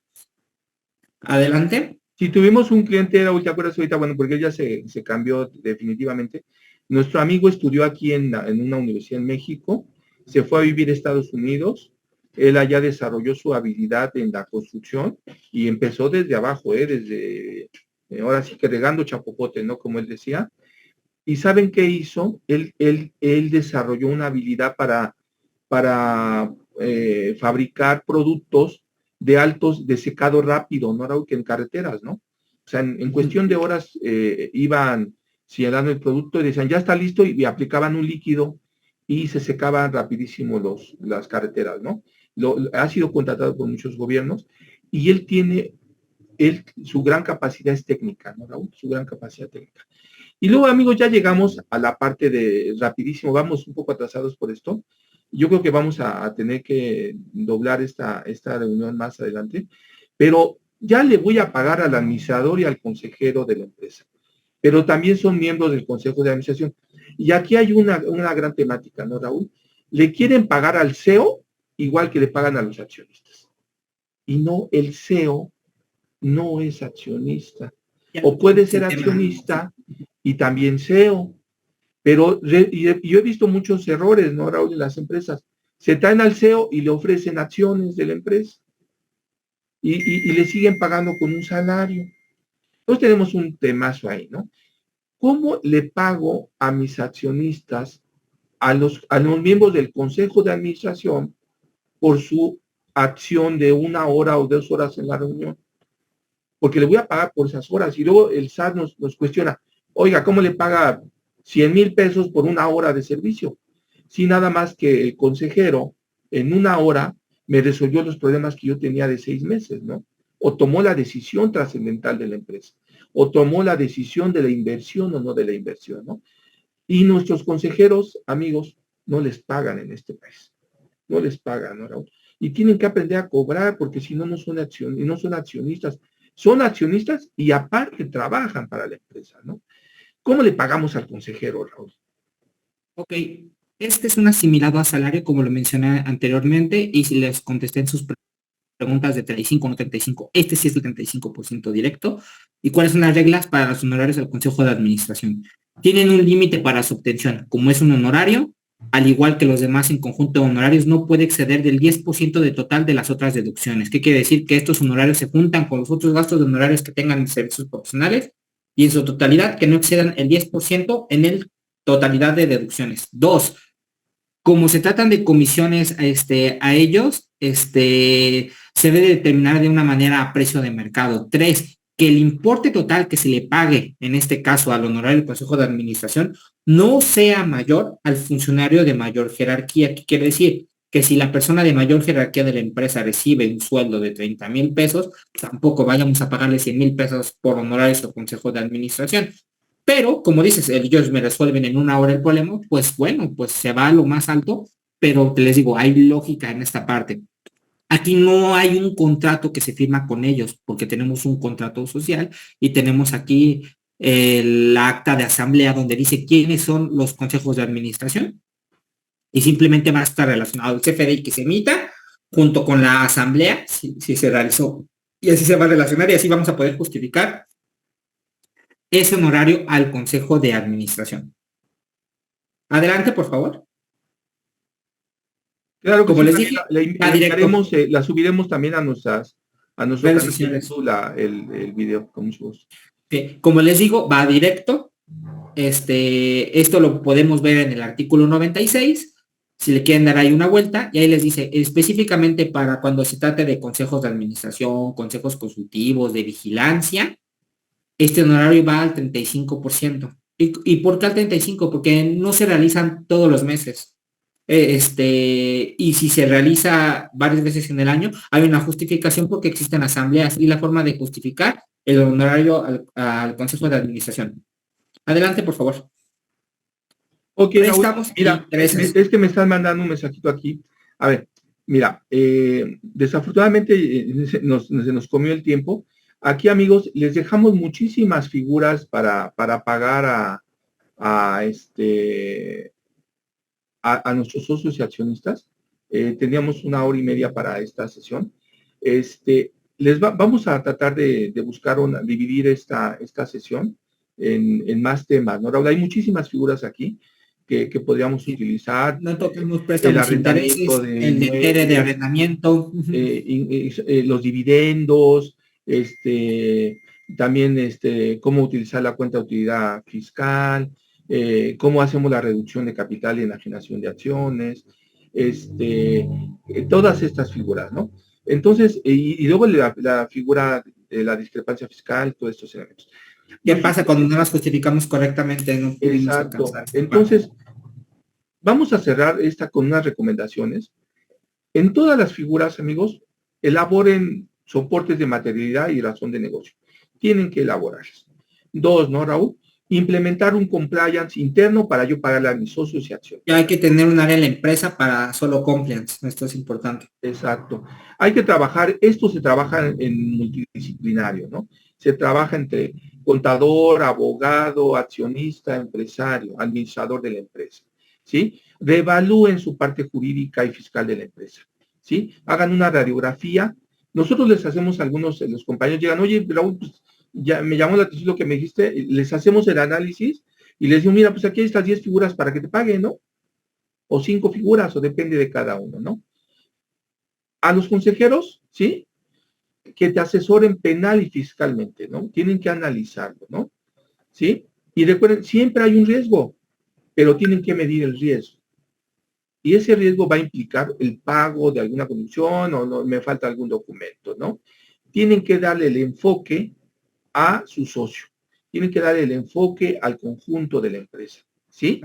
Adelante. Si tuvimos un cliente, Raúl, ¿te acuerdas ahorita? Bueno, porque él ya se cambió definitivamente. Nuestro amigo estudió aquí en una universidad en México, se fue a vivir a Estados Unidos, él allá desarrolló su habilidad en la construcción y empezó desde abajo, ahora sí que regando chapopote, ¿no? Como él decía. ¿Y saben qué hizo? Él desarrolló una habilidad para fabricar productos de secado rápido, no, Raúl, que en carreteras, ¿no? O sea, en cuestión de horas iban señalando el producto y decían, ya está listo, y aplicaban un líquido y se secaban rapidísimo las carreteras, ¿no? Ha sido contratado por muchos gobiernos y su gran capacidad es técnica, ¿no, Raúl? Su gran capacidad técnica. Y luego, amigos, ya llegamos a la parte de rapidísimo, vamos un poco atrasados por esto. Yo creo que vamos a tener que doblar esta reunión más adelante, pero ya le voy a pagar al administrador y al consejero de la empresa, pero también son miembros del consejo de administración. Y aquí hay una gran temática, ¿no, Raúl? Le quieren pagar al CEO igual que le pagan a los accionistas. Y no, el CEO no es accionista. O puede ser accionista y también CEO. Pero yo he visto muchos errores, ¿no, Raúl, en las empresas? Se traen al CEO y le ofrecen acciones de la empresa y le siguen pagando con un salario. Entonces tenemos un temazo ahí, ¿no? ¿Cómo le pago a mis accionistas, a los miembros del consejo de administración por su acción de 1 hora o 2 horas en la reunión? Porque le voy a pagar por esas horas y luego el SAT nos cuestiona, oiga, ¿cómo le paga 100,000 pesos por 1 hora de servicio? Si nada más que el consejero en 1 hora me resolvió los problemas que yo tenía de 6 meses, ¿no? O tomó la decisión trascendental de la empresa, o tomó la decisión de la inversión o no de la inversión, ¿no? Y nuestros consejeros, amigos, no les pagan en este país. No les pagan, ¿no, Raúl? Y tienen que aprender a cobrar porque si no, no son accionistas. son accionistas y aparte trabajan para la empresa, ¿no? ¿Cómo le pagamos al consejero, Raúl? Ok, este es un asimilado a salario, como lo mencioné anteriormente, y si les contesté en sus preguntas de 35 o no 35, este sí es el 35% directo. ¿Y cuáles son las reglas para los honorarios del Consejo de Administración? Tienen un límite para su obtención, como es un honorario, al igual que los demás en conjunto de honorarios, no puede exceder del 10% de total de las otras deducciones. ¿Qué quiere decir? Que estos honorarios se juntan con los otros gastos de honorarios que tengan en servicios profesionales y en su totalidad que no excedan el 10% en el totalidad de deducciones. Dos, como se tratan de comisiones a ellos, se debe determinar de una manera a precio de mercado. Tres, que el importe total que se le pague, en este caso al honorario del Consejo de Administración, no sea mayor al funcionario de mayor jerarquía. ¿Qué quiere decir? Que si la persona de mayor jerarquía de la empresa recibe un sueldo de 30,000 pesos, tampoco vayamos a pagarle 100,000 pesos por honorarios al Consejo de Administración. Pero, como dices, ellos me resuelven en una hora el problema, pues bueno, pues se va a lo más alto, pero les digo, hay lógica en esta parte. Aquí no hay un contrato que se firma con ellos, porque tenemos un contrato social y tenemos aquí el acta de asamblea donde dice quiénes son los consejos de administración y simplemente va a estar relacionado al CFDI que se emita junto con la asamblea, si se realizó. Y así se va a relacionar y así vamos a poder justificar ese honorario al Consejo de Administración. Adelante, por favor. Claro que como sí, les dije, la subiremos también a nuestro canal de YouTube, el video, con mucho gusto. Como les digo, va directo. Esto lo podemos ver en el artículo 96. Si le quieren dar ahí una vuelta, y ahí les dice específicamente para cuando se trate de consejos de administración, consejos consultivos, de vigilancia, este honorario va al 35%. ¿Y por qué al 35%? Porque no se realizan todos los meses. Y si se realiza varias veces en el año, hay una justificación porque existen asambleas y la forma de justificar el honorario al Consejo de Administración. Adelante, por favor. Ok, Raúl, mira, es que me están mandando un mensajito aquí. A ver, mira, desafortunadamente se nos comió el tiempo. Aquí, amigos, les dejamos muchísimas figuras para pagar a nuestros socios y accionistas. Teníamos 1 hora y media para esta sesión. Vamos a tratar de buscar dividir esta sesión en más temas, ¿no, Raúl? Hay muchísimas figuras aquí que podríamos utilizar. No toquemos préstamos, intereses, el de arrendamiento. Los dividendos, también cómo utilizar la cuenta de utilidad fiscal, cómo hacemos la reducción de capital y enajenación de acciones, todas estas figuras, ¿no? Entonces, y luego la figura de la discrepancia fiscal, todos estos elementos. ¿Qué pasa cuando no las justificamos correctamente? No pudimos alcanzar. Entonces, vamos a cerrar esta con unas recomendaciones. En todas las figuras, amigos, elaboren soportes de materialidad y razón de negocio. Tienen que elaborarlas. 2, ¿no, Raúl? Implementar un compliance interno para yo pagarle a mis socios y acciones. Ya hay que tener un área en la empresa para solo compliance. Esto es importante. Exacto. Hay que trabajar, esto se trabaja en multidisciplinario, ¿no? Se trabaja entre contador, abogado, accionista, empresario, administrador de la empresa, ¿sí? Reevalúen su parte jurídica y fiscal de la empresa, ¿sí? Hagan una radiografía. Nosotros les hacemos algunos, los compañeros llegan, oye, Raúl, pues ya me llamó la atención lo que me dijiste, les hacemos el análisis y les digo, mira, pues aquí hay estas 10 figuras para que te paguen, ¿no? O 5 figuras, o depende de cada uno, ¿no? A los consejeros, ¿sí? Que te asesoren penal y fiscalmente, ¿no? Tienen que analizarlo, ¿no? ¿Sí? Y recuerden, siempre hay un riesgo, pero tienen que medir el riesgo. Y ese riesgo va a implicar el pago de alguna condición o no, me falta algún documento, ¿no? Tienen que darle el enfoque a su socio. Tienen que darle el enfoque al conjunto de la empresa, ¿sí?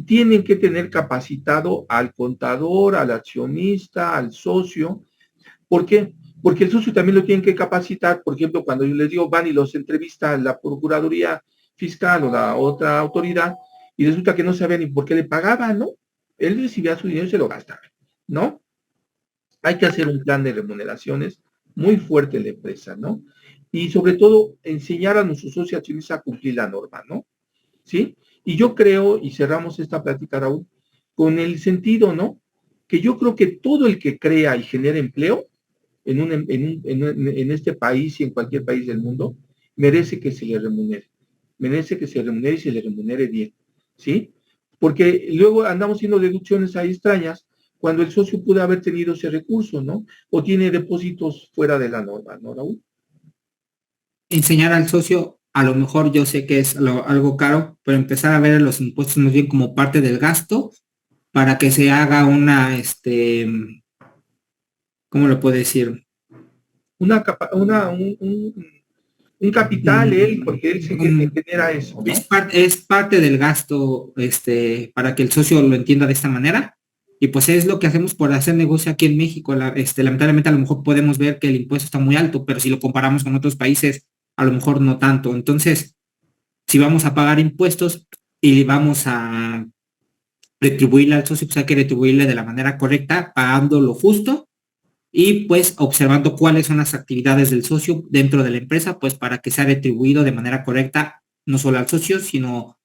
Tienen que tener capacitado al contador, al accionista, al socio. ¿Por qué? Porque el socio también lo tienen que capacitar. Por ejemplo, cuando yo les digo, van y los entrevista la Procuraduría Fiscal o la otra autoridad, y resulta que no sabía ni por qué le pagaban, ¿no? Él recibía su dinero y se lo gastaba, ¿no? Hay que hacer un plan de remuneraciones muy fuerte en la empresa, ¿no? Y sobre todo enseñar a nuestros socios accionistas a cumplir la norma, ¿no? ¿Sí? Y yo creo, y cerramos esta plática, Raúl, con el sentido, ¿no? Que yo creo que todo el que crea y genera empleo en este país y en cualquier país del mundo, merece que se le remunere. Merece que se remunere y se le remunere bien, ¿sí? Porque luego andamos haciendo deducciones ahí extrañas cuando el socio pudo haber tenido ese recurso, ¿no? O tiene depósitos fuera de la norma, ¿no, Raúl? Enseñar al socio, a lo mejor yo sé que es algo caro, pero empezar a ver los impuestos más bien como parte del gasto para que se haga una, ¿cómo lo puedo decir? Un capital, porque él se genera eso, ¿no? Es parte del gasto, para que el socio lo entienda de esta manera. Y pues es lo que hacemos por hacer negocio aquí en México. Lamentablemente a lo mejor podemos ver que el impuesto está muy alto, pero si lo comparamos con otros países, a lo mejor no tanto. Entonces, si vamos a pagar impuestos y vamos a retribuirle al socio, pues hay que retribuirle de la manera correcta, pagando lo justo y pues observando cuáles son las actividades del socio dentro de la empresa, pues para que sea retribuido de manera correcta, no solo al socio, sino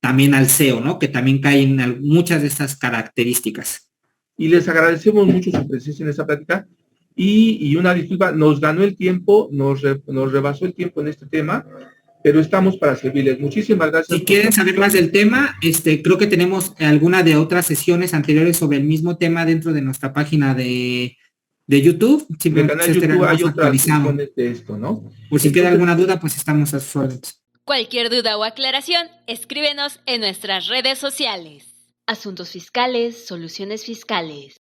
también al CEO, ¿no? Que también caen muchas de estas características. Y les agradecemos mucho su presencia en esta plática. Y una disculpa, nos ganó el tiempo, nos rebasó el tiempo en este tema, pero estamos para servirles. Muchísimas gracias. Si quieren saber más del tema, creo que tenemos alguna de otras sesiones anteriores sobre el mismo tema dentro de nuestra página de YouTube. En el canal YouTube hay otras sesiones de esto, ¿no? Por si queda alguna duda, pues estamos a sus órdenes. Cualquier duda o aclaración, escríbenos en nuestras redes sociales. Asuntos fiscales, soluciones fiscales.